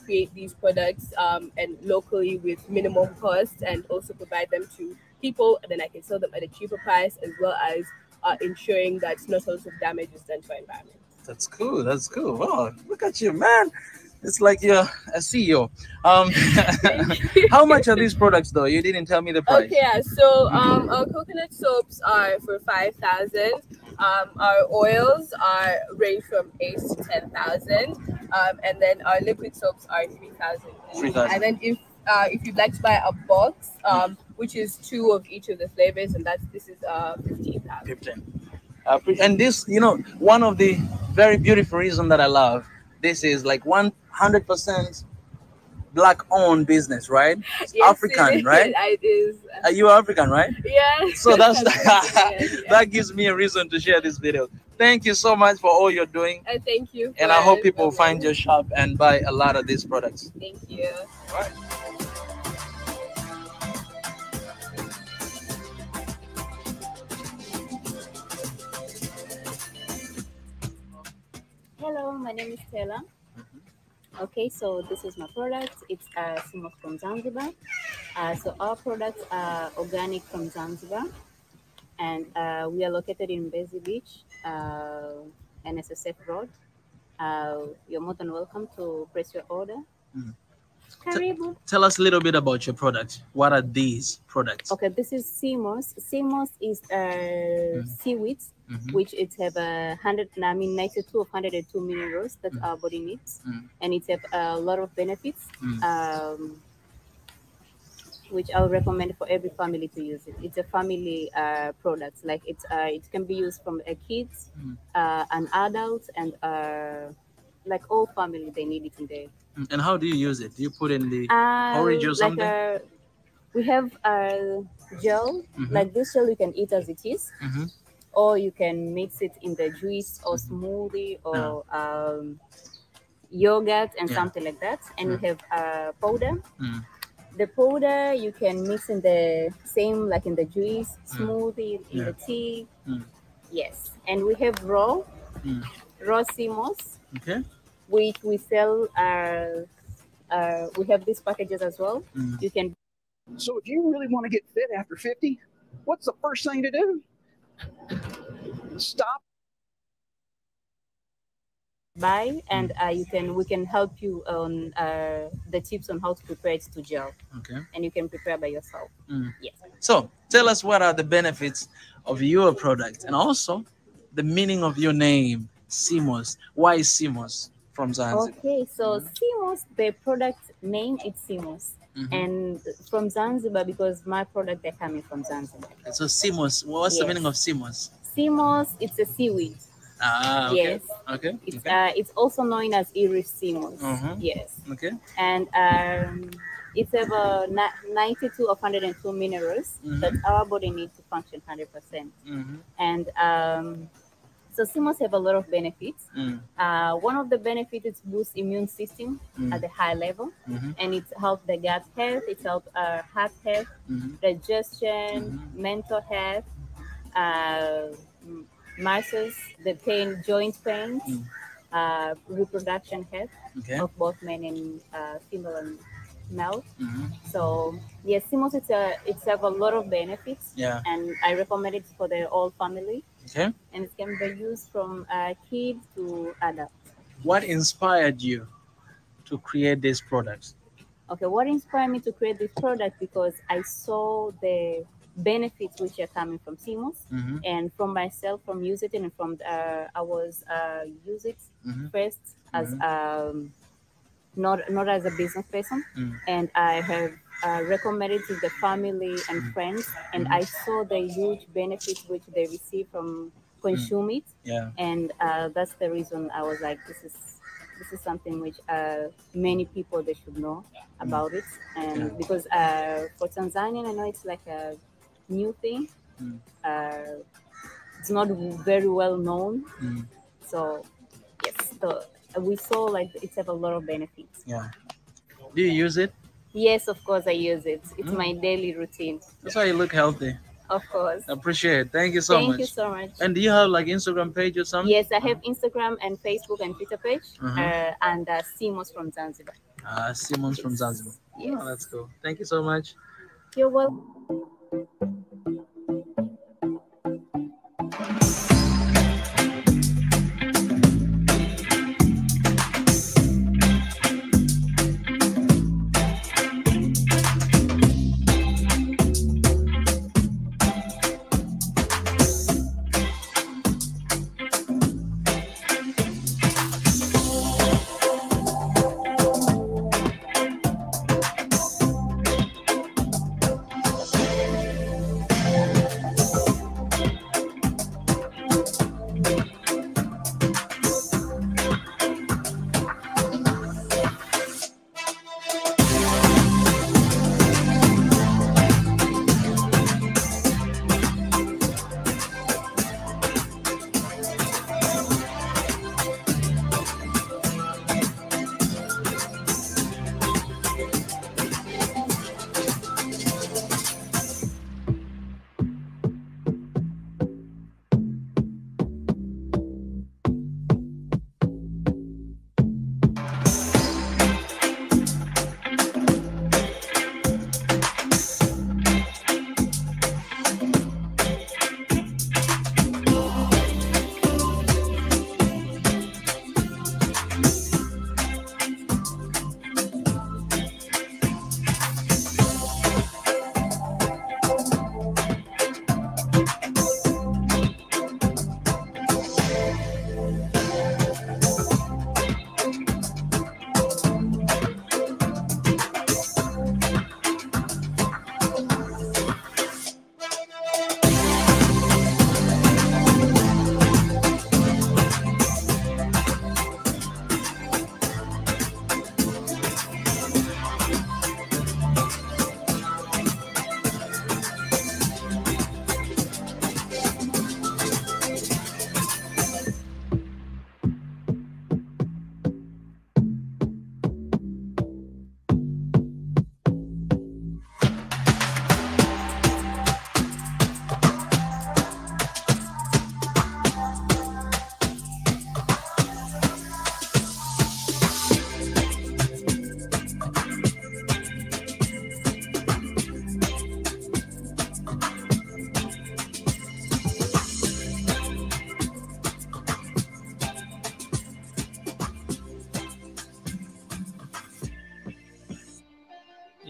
create these products and locally with minimum cost and also provide them to people, and then I can sell them at a cheaper price, as well as ensuring that not a lot of damage is done to our environment. That's cool. That's cool. Wow, look at you, man. It's like you're a CEO. How much are these products, though? You didn't tell me the price. Okay, yeah. So our coconut soaps are for 5,000. Our oils range from 8,000 to 10,000, and then our liquid soaps are 3,000. 3,000. And then if you'd like to buy a box, which is 2 of each of the flavors, and this is 15,000. 15. And this, one of the very beautiful reasons that I love this is like 100% Black-owned business, right? It's yes, African, right? It is. Are you African, right? Yeah. So that's that gives me a reason to share this video. Thank you so much for all you're doing. Thank you. And I hope people find your shop and buy a lot of these products. Thank you. All right. Hello, my name is Stella. Okay, so this is my product. It's Simos from Zanzibar. So our products are organic from Zanzibar, and we are located in Mbezi Beach, NSSF Road. You're more than welcome to place your order. Karibu. Tell us a little bit about your product. What are these products? Okay, this is Simos. Simos is seaweed, which it have 92 of 102 minerals that our body needs, and it have a lot of benefits, which I would recommend for every family to use it. It's a family product. Like it can be used from kids, an adult, and like all family, they need it in there. And how do you use it? Do you put in the orange or something? We have a gel, like this gel you can eat as it is, or you can mix it in the juice or smoothie or yogurt and something like that. And we have powder. The powder you can mix in the same, like in the juice, smoothie, in the tea. Yes. And we have raw Simos. Okay. Which we sell. We have these packages as well. You can. So if you really want to get fit after 50, what's the first thing to do? Stop. Buy, and we can help you on the tips on how to prepare it to gel. Okay. And you can prepare by yourself. Yes. So tell us, what are the benefits of your product, and also the meaning of your name, Simos. Why Simos from Zanzibar? Okay, so Simos, the product name is Simos. And from Zanzibar, because my product, they're coming from Zanzibar. So Simos, what's the meaning of Simos? Simos, it's a seaweed. Okay. Yes. Okay. It's also known as Iris Simos. Yes. Okay. And it's about 92 of 102 minerals that our body needs to function 100%. And so Simos have a lot of benefits. One of the benefits is boost immune system at the high level, and it helps the gut health, it helps heart health, digestion, mental health, muscles, the pain, joint pains, reproduction health of both men and female and male. So yes, Simos it's have a lot of benefits. And I recommend it for the whole family. Okay. And it can be used from kids to adults. What inspired you to create this product? Okay, what inspired me to create this product, because I saw the benefits which are coming from Simos, and from myself, from using it, and from I was use it first as not as a business person, and I have recommended to the family and friends, and I saw the huge benefits which they receive from consume it. And that's the reason I was like, this is something which many people, they should know about it. And because for Tanzania, I know it's like a new thing. It's not very well known. So yes, so we saw like it have a lot of benefits. Do you use it? Yes, of course I use it. It's my daily routine. That's why you look healthy. Of course. Appreciate it. Thank you so much. Thank you so much. And do you have like Instagram page or something? Yes, I have Instagram and Facebook and Twitter page, and Simos from Zanzibar. Simos from Zanzibar. Yes. Oh, that's cool. Thank you so much. You're welcome.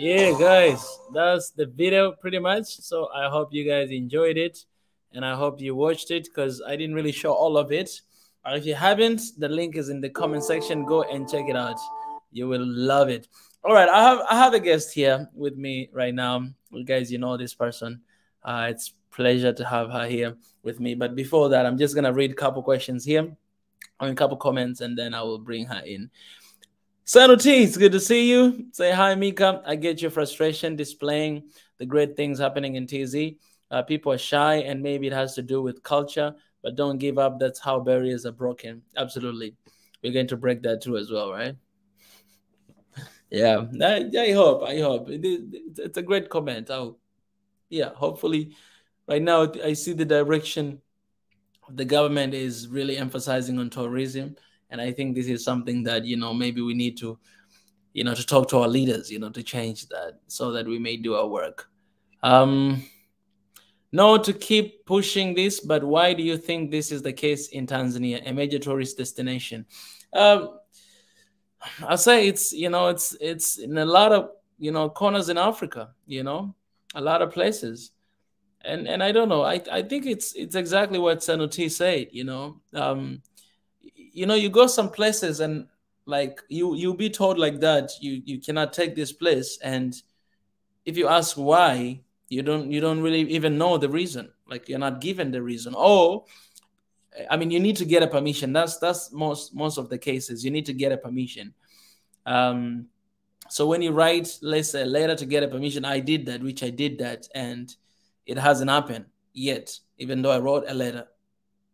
Yeah, guys, that's the video pretty much. So I hope you guys enjoyed it, and I hope you watched it because I didn't really show all of it. If you haven't, the link is in the comment section. Go and check it out. You will love it. All right, I have a guest here with me right now. You guys, you know this person. It's pleasure to have her here with me. But before that, I'm just gonna read a couple questions here, or a couple comments, and then I will bring her in. Sano T, it's good to see you. Say hi, Mika. I get your frustration displaying the great things happening in TZ. People are shy, and maybe it has to do with culture, but don't give up. That's how barriers are broken. Absolutely. We're going to break that too as well, right? Yeah, I hope. It's a great comment. Yeah, hopefully right now I see the direction the government is really emphasizing on tourism, and I think this is something that maybe we need to to talk to our leaders to change that so that we may do our work. No, to keep pushing this, but why do you think this is the case in Tanzania, a major tourist destination? I'll say it's it's in a lot of corners in Africa, a lot of places. And I don't know. I think it's exactly what Sanuti said. You go some places and like you'll be told like that you cannot take this place, and if you ask why, you don't really even know the reason. Like you're not given the reason. Oh, I mean, you need to get a permission. That's most of the cases. You need to get a permission. So when you write, let's say, a letter to get a permission, I did that, and it hasn't happened yet, even though I wrote a letter.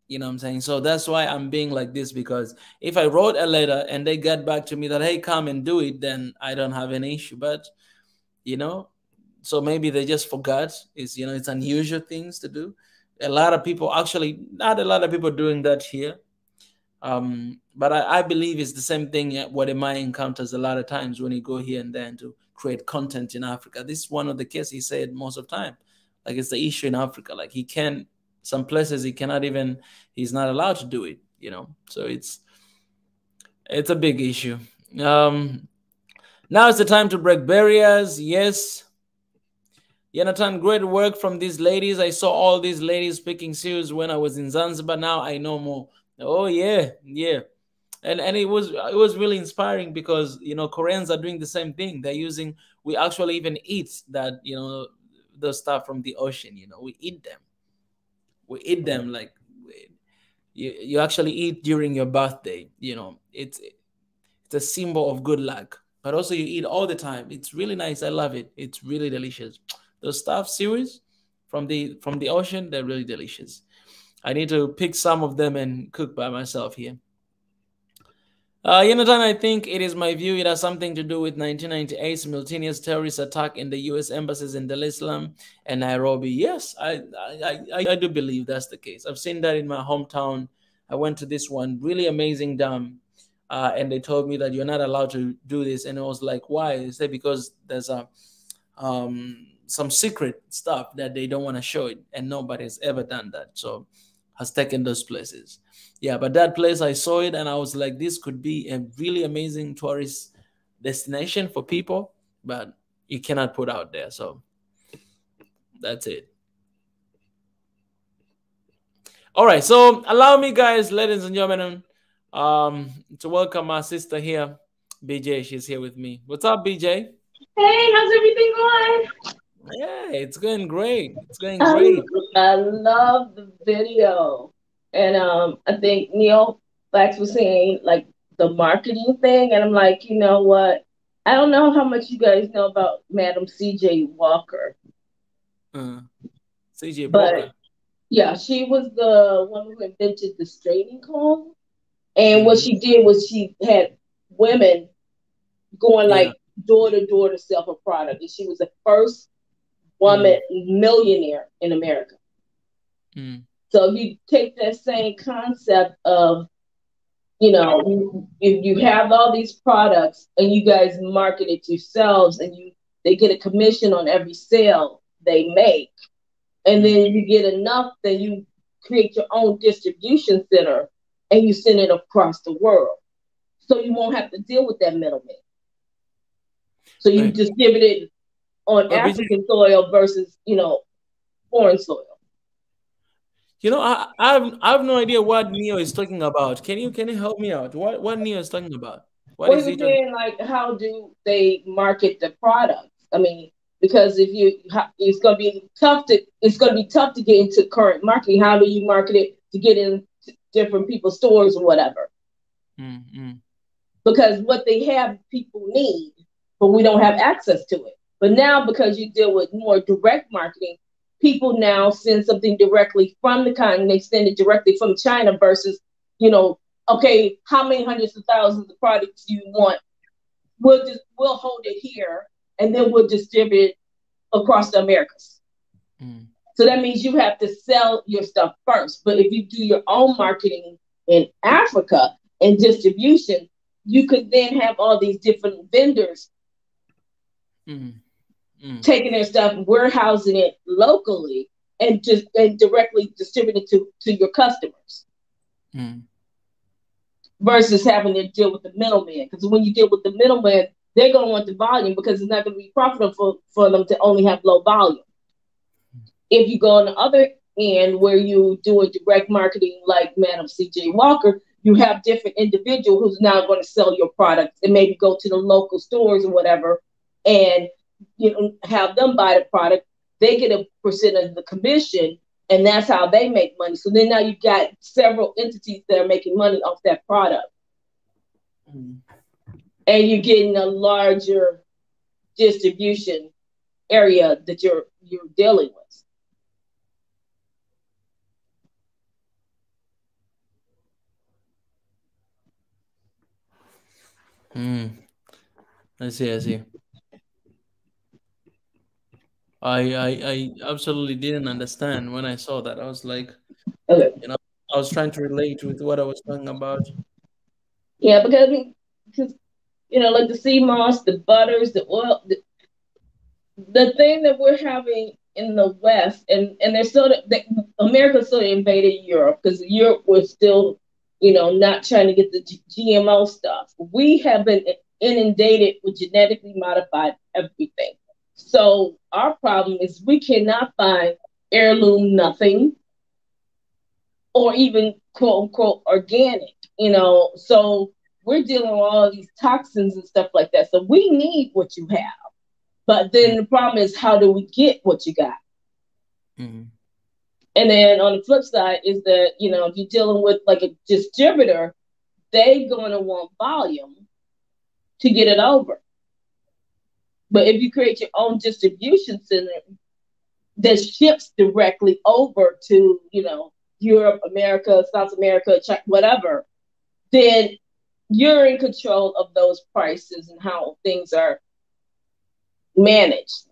You know what I'm saying? So that's why I'm being like this, because if I wrote a letter and they get back to me that, hey, come and do it, then I don't have any issue. But, so maybe they just forgot. It's unusual things to do. A lot of people, actually, not a lot of people doing that here. But I believe it's the same thing what Emai encounters a lot of times when you go here and then to create content in Africa. This is one of the cases he said most of the time. Like it's the issue in Africa. Like some places he's not allowed to do it, So it's a big issue. Now it's the time to break barriers. Yes. Jonathan, great work from these ladies. I saw all these ladies speaking serious when I was in Zanzibar. Now I know more. Oh yeah. And it was really inspiring because Koreans are doing the same thing. We actually even eat that, the stuff from the ocean, we eat them like you actually eat during your birthday. It's a symbol of good luck, but also you eat all the time. It's really nice. I love it. It's really delicious. Those stuff series from the ocean, they're really delicious. I need to pick some of them and cook by myself here. Jonathan, I think it is my view it has something to do with 1998 simultaneous terrorist attack in the U.S. embassies in Dar es Salaam and Nairobi. Yes, I do believe that's the case. I've seen that in my hometown. I went to this one really amazing dam, and they told me that you're not allowed to do this. And I was like, why? They said because there's some secret stuff that they don't want to show it, and nobody's ever done that. So has taken those places. Yeah, but that place, I saw it and I was like, this could be a really amazing tourist destination for people, but you cannot put out there. So that's it. All right, so allow me, guys, ladies and gentlemen, to welcome my sister here, BJ. She's here with me. What's up, BJ? Hey, how's everything going? Yeah, it's going great. It's going great. I love the video. And I think Neil Flax was saying like the marketing thing. And I'm like, you know what? I don't know how much you guys know about Madam C.J. Walker. C.J. Walker. Yeah, she was the one who invented the straightening comb. And what she did was she had women going like door to door to sell her product. And she was the first woman millionaire in America. So if you take that same concept of, if you have all these products and you guys market it yourselves and they get a commission on every sale they make, and then you get enough, then you create your own distribution center and you send it across the world. So you won't have to deal with that middleman. So you distribute it on African soil versus, you know, foreign soil. You know, I have no idea what Neo is talking about. Can you help me out? What Neo is talking about? What Well, is he he was saying, like, how do they market the products? I mean, because if it's going to be tough to get into current marketing. How do you market it to get in different people's stores or whatever? Because what they have, people need, but we don't have access to it. But now, because you deal with more direct marketing, people now send something directly from the continent, they send it directly from China versus, you know, okay, how many hundreds of thousands of products do you want? We'll hold it here and then we'll distribute it across the Americas. So that means you have to sell your stuff first. But if you do your own marketing in Africa and distribution, you could then have all these different vendors taking their stuff, warehousing it locally, and directly distribute it to your customers. Versus having to deal with the middleman. Because when you deal with the middleman, they're going to want the volume because it's not going to be profitable for them to only have low volume. If you go on the other end where you do a direct marketing like Madam C.J. Walker, you have different individuals who's now going to sell your products and maybe go to the local stores or whatever and, you know, have them buy the product. They get a percent of the commission, and that's how they make money. So then now you've got several entities that are making money off that product. And you're getting a larger distribution area that you're dealing with. I see. I absolutely didn't understand when I saw that. I was like, okay. You know, I was trying to relate with what I was talking about. Yeah, because you know, like the sea moss, the butters, the oil, the thing that we're having in the West, and they're still, America still invaded Europe because Europe was still, you know, not trying to get the GMO stuff. We have been inundated with genetically modified everything. So our problem is we cannot find heirloom nothing or even quote unquote organic, you know. So we're dealing with all these toxins and stuff like that. So we need what you have. But then the problem is, how do we get what you got? And then on the flip side is that, you know, if you're dealing with like a distributor, they're going to want volume to get it over. But if you create your own distribution center that ships directly over to, you know, Europe, America, South America, China, whatever, then you're in control of those prices and how things are managed.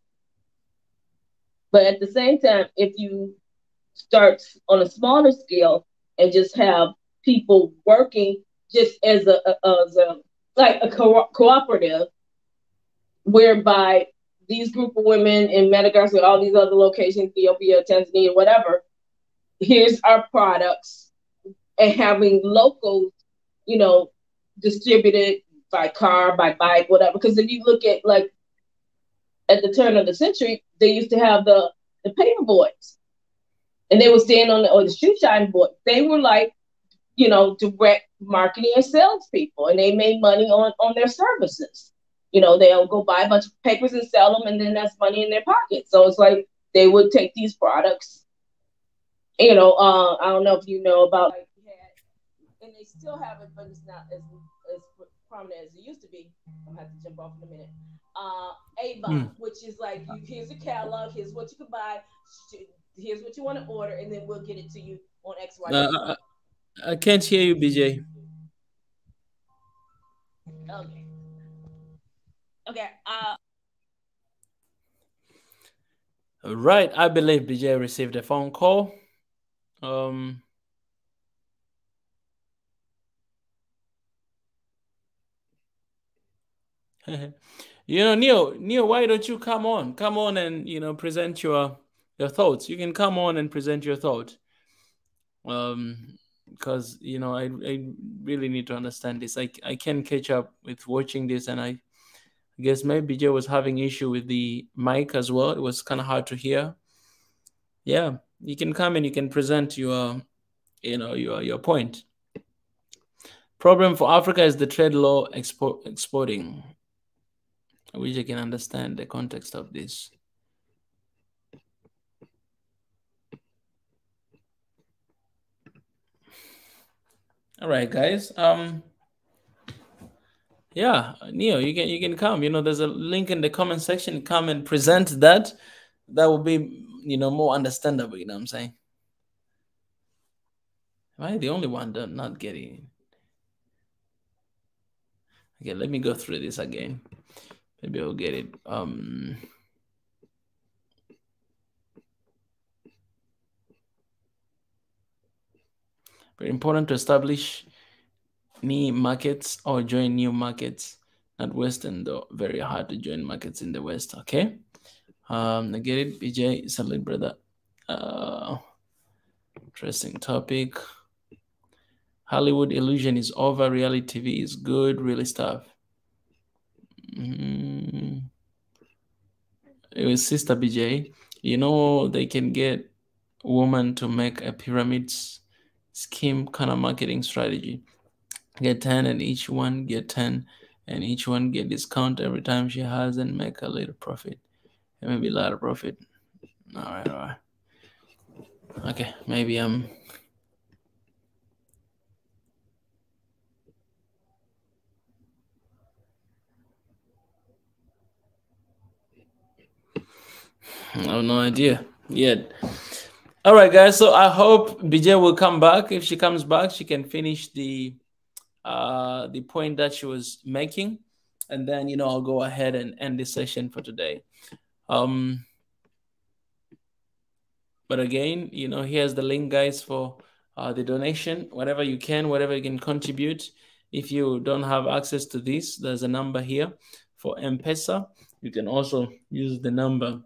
But at the same time, if you start on a smaller scale and just have people working just as a cooperative, whereby these group of women in Madagascar, all these other locations, Ethiopia, Tanzania, whatever, here's our products, and having locals, you know, distributed by car, by bike, whatever. Because if you look at like at the turn of the century, they used to have the paper boys, and they would stand on the shoe shine board. They were like, you know, direct marketing and salespeople, and they made money on their services. You know, they'll go buy a bunch of papers and sell them, and then that's money in their pocket. So it's like they would take these products. You know, I don't know if you know about, like, and they still have it, but it's not as prominent as it used to be. I'm gonna have to jump off in a minute. Avon, which is like, here's a catalog, here's what you can buy, here's what you want to order, and then we'll get it to you on XY. I can't hear you, BJ. Okay. Right, I believe BJ received a phone call. You know, Neo, why don't you come on and, you know, present your thoughts. You can come on and present your thoughts. Because, you know, I really need to understand this. I can catch up with watching this, and I guess maybe BJ was having issue with the mic as well. It was kind of hard to hear. Yeah, you can come and you can present your, your point. Problem for Africa is the trade law exporting. I wish I can understand the context of this. All right, guys. Yeah, Neo, you can come. There's a link in the comment section. Come and present that. That will be, more understandable. You know what I'm saying? Am I the only one that not getting it? Okay, let me go through this again. Maybe I'll get it. Very important to establish new markets or join new markets. Not Western though. Very hard to join markets in the West. Okay. I get it. BJ, salute, brother. Interesting topic. Hollywood illusion is over. Reality TV is good. Really stuff. It was Sister BJ. They can get woman to make a pyramid scheme kind of marketing strategy. Get 10 and each one get 10 and each one get discount every time she has and make a little profit. It may be a lot of profit. All right. Okay, maybe I have no idea yet. All right, guys. So I hope BJ will come back. If she comes back, she can finish the point that she was making, and then I'll go ahead and end this session for today. But again, here's the link, guys, for the donation. Whatever you can contribute. If you don't have access to this, there's a number here for M-Pesa. You can also use the number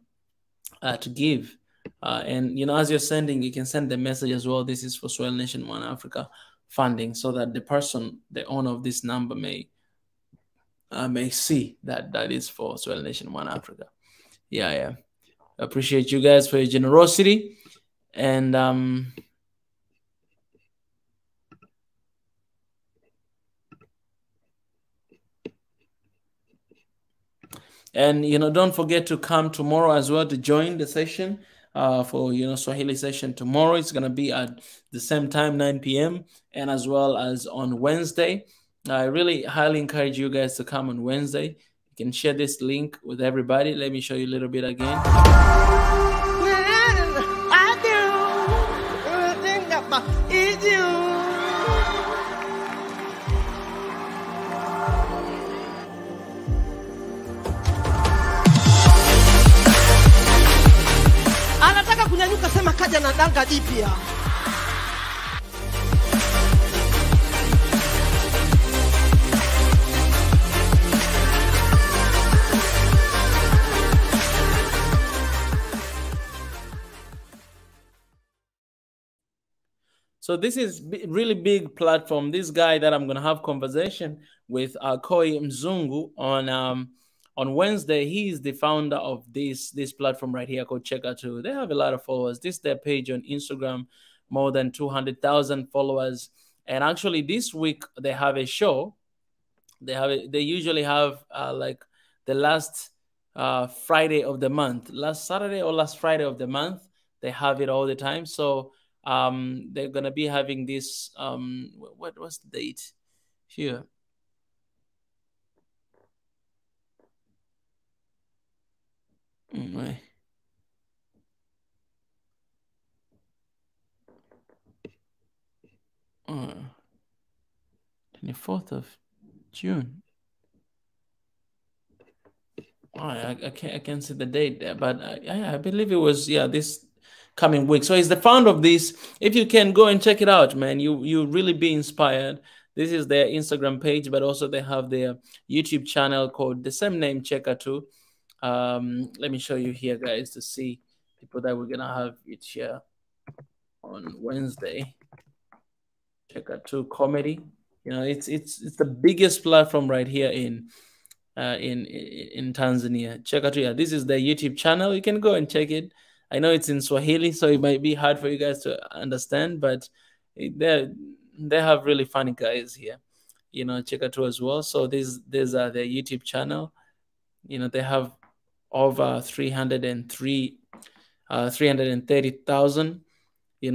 to give. And as you're sending, you can send the message as well. This is for Swell Nation One Africa funding, so that the owner of this number may see that is for Swell Nation One Africa. Yeah. Appreciate you guys for your generosity. And don't forget to come tomorrow as well to join the session for Swahili session tomorrow. It's gonna be at the same time, 9 p.m. and as well as on Wednesday. I really highly encourage you guys to come on Wednesday. You can share this link with everybody. Let me show you a little bit again. Anataka kunyanyuka, sema kaja na danga jipya. So this is really big platform. This guy that I'm going to have conversation with, Koi Mzungu, on Wednesday. He is the founder of this platform right here called Checker 2. They have a lot of followers. This is their page on Instagram, more than 200,000 followers. And actually this week they have a show. They usually have like the last Friday of the month, last Saturday or last Friday of the month. They have it all the time. So they're gonna be having this. What was the date here? Right. 24th of June. I can't see the date there, but I believe it was this coming week. So he's the founder of this. If you can go and check it out, man, you really be inspired. This is their Instagram page, but also they have their YouTube channel called the same name, Checker 2. Let me show you here, guys, to see people that we're gonna have it here on Wednesday. Checker 2 comedy. It's the biggest platform right here in in Tanzania. Check out, yeah, this is their YouTube channel. You can go and check it. I know it's in Swahili, so it might be hard for you guys to understand, but they have really funny guys here. You know, check out as well. So these are their YouTube channel. You know, they have over 330,000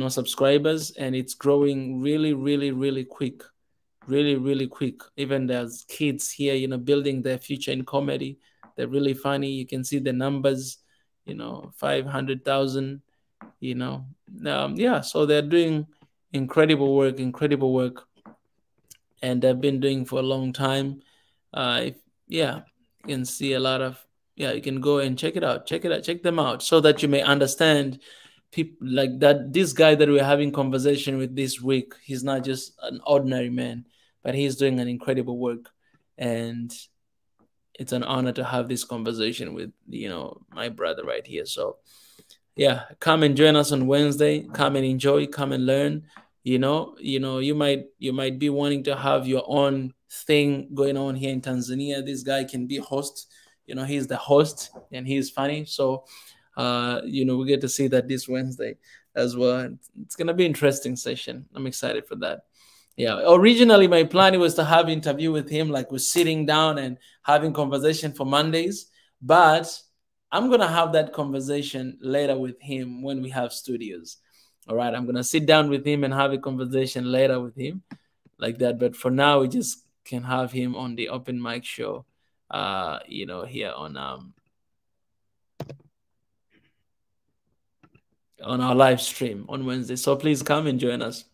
subscribers, and it's growing really quick. Really quick. Even there's kids here, building their future in comedy. They're really funny. You can see the numbers, 500,000, yeah. So they're doing incredible work, and they've been doing for a long time. You can see a lot of, you can go and check it out, check them out, so that you may understand people like that. This guy that we're having conversation with this week, he's not just an ordinary man, but he's doing an incredible work, and it's an honor to have this conversation with my brother right here. So yeah, come and join us on Wednesday. Come and enjoy, come and learn. You might be wanting to have your own thing going on here in Tanzania. This guy can be host. He's the host, and he's funny. So we get to see that this Wednesday as well. It's gonna be an interesting session. I'm excited for that. Yeah, originally my plan was to have an interview with him, like we're sitting down and having conversation for Mondays, but I'm gonna have that conversation later with him when we have studios. All right, I'm gonna sit down with him and have a conversation later with him like that. But for now, we just can have him on the open mic show, here on our live stream on Wednesday. So please come and join us.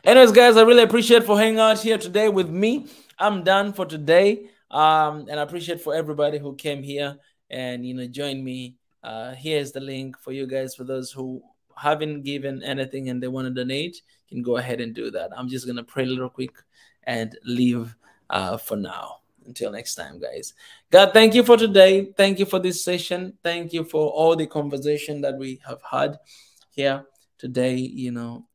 Anyways, guys, I really appreciate for hanging out here today with me. I'm done for today, and I appreciate for everybody who came here and joined me. Here's the link for you guys. For those who haven't given anything and they want to donate, you can go ahead and do that. I'm just gonna pray a little quick and leave for now. Until next time, guys. God, thank you for today. Thank you for this session. Thank you for all the conversation that we have had here today.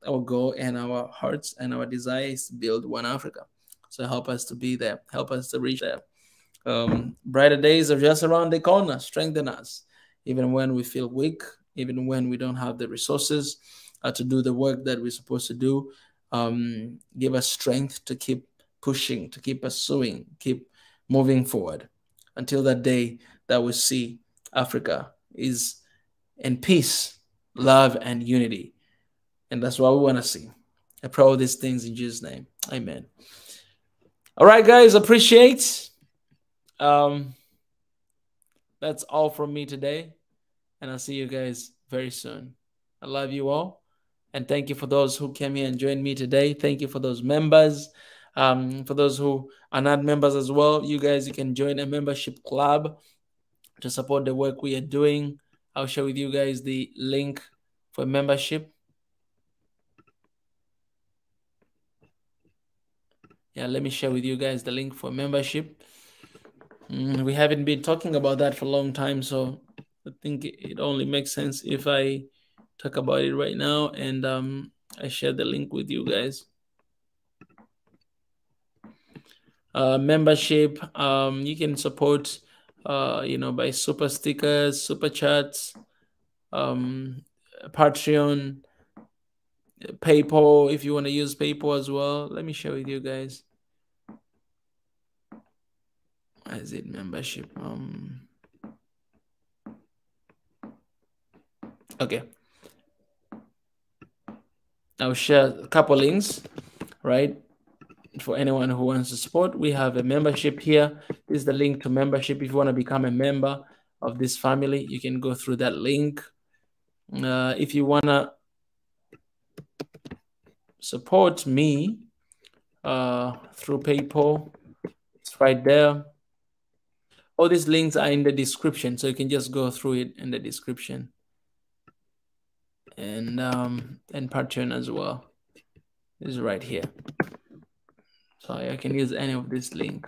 Our goal and our hearts and our desire is to build one Africa. So help us to be there. Help us to reach there. Brighter days are just around the corner. Strengthen us, even when we feel weak, even when we don't have the resources to do the work that we're supposed to do. Give us strength to keep pushing, to keep pursuing, keep moving forward until that day that we see Africa is in peace, love, and unity. And that's what we want to see. I pray all these things in Jesus' name. Amen. All right, guys, appreciate. That's all from me today. And I'll see you guys very soon. I love you all. And thank you for those who came here and joined me today. Thank you for those members. For those who are not members as well, you can join a membership club to support the work we are doing. I'll share with you guys the link for membership. Yeah, let me share with you guys the link for membership. We haven't been talking about that for a long time, so I think it only makes sense if I talk about it right now, and I share the link with you guys. Membership, you can support by super stickers, super chats, Patreon, PayPal, if you want to use PayPal as well. Let me share with you guys. Is it membership? Okay, I'll share a couple links, right? For anyone who wants to support, we have a membership here. This is the link to membership. If you want to become a member of this family, you can go through that link. If you want to support me through PayPal, it's right there. All these links are in the description, so you can just go through it in the description. And Patreon as well is right here. So I can use any of this link.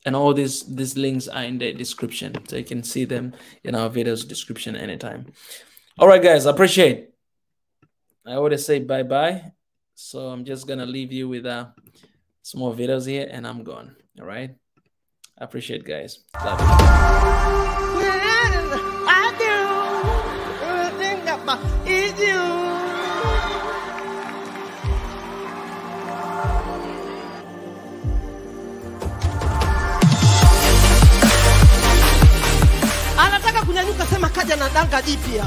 And all these links are in the description, so you can see them in our video's description anytime. All right, guys, I appreciate. I always say bye-bye, so I'm just gonna leave you with some more videos here, and I'm gone. All right. I appreciate guys. Love you. I do everything about you. Anataka kunyanyuka, sema kaja na danga jipya.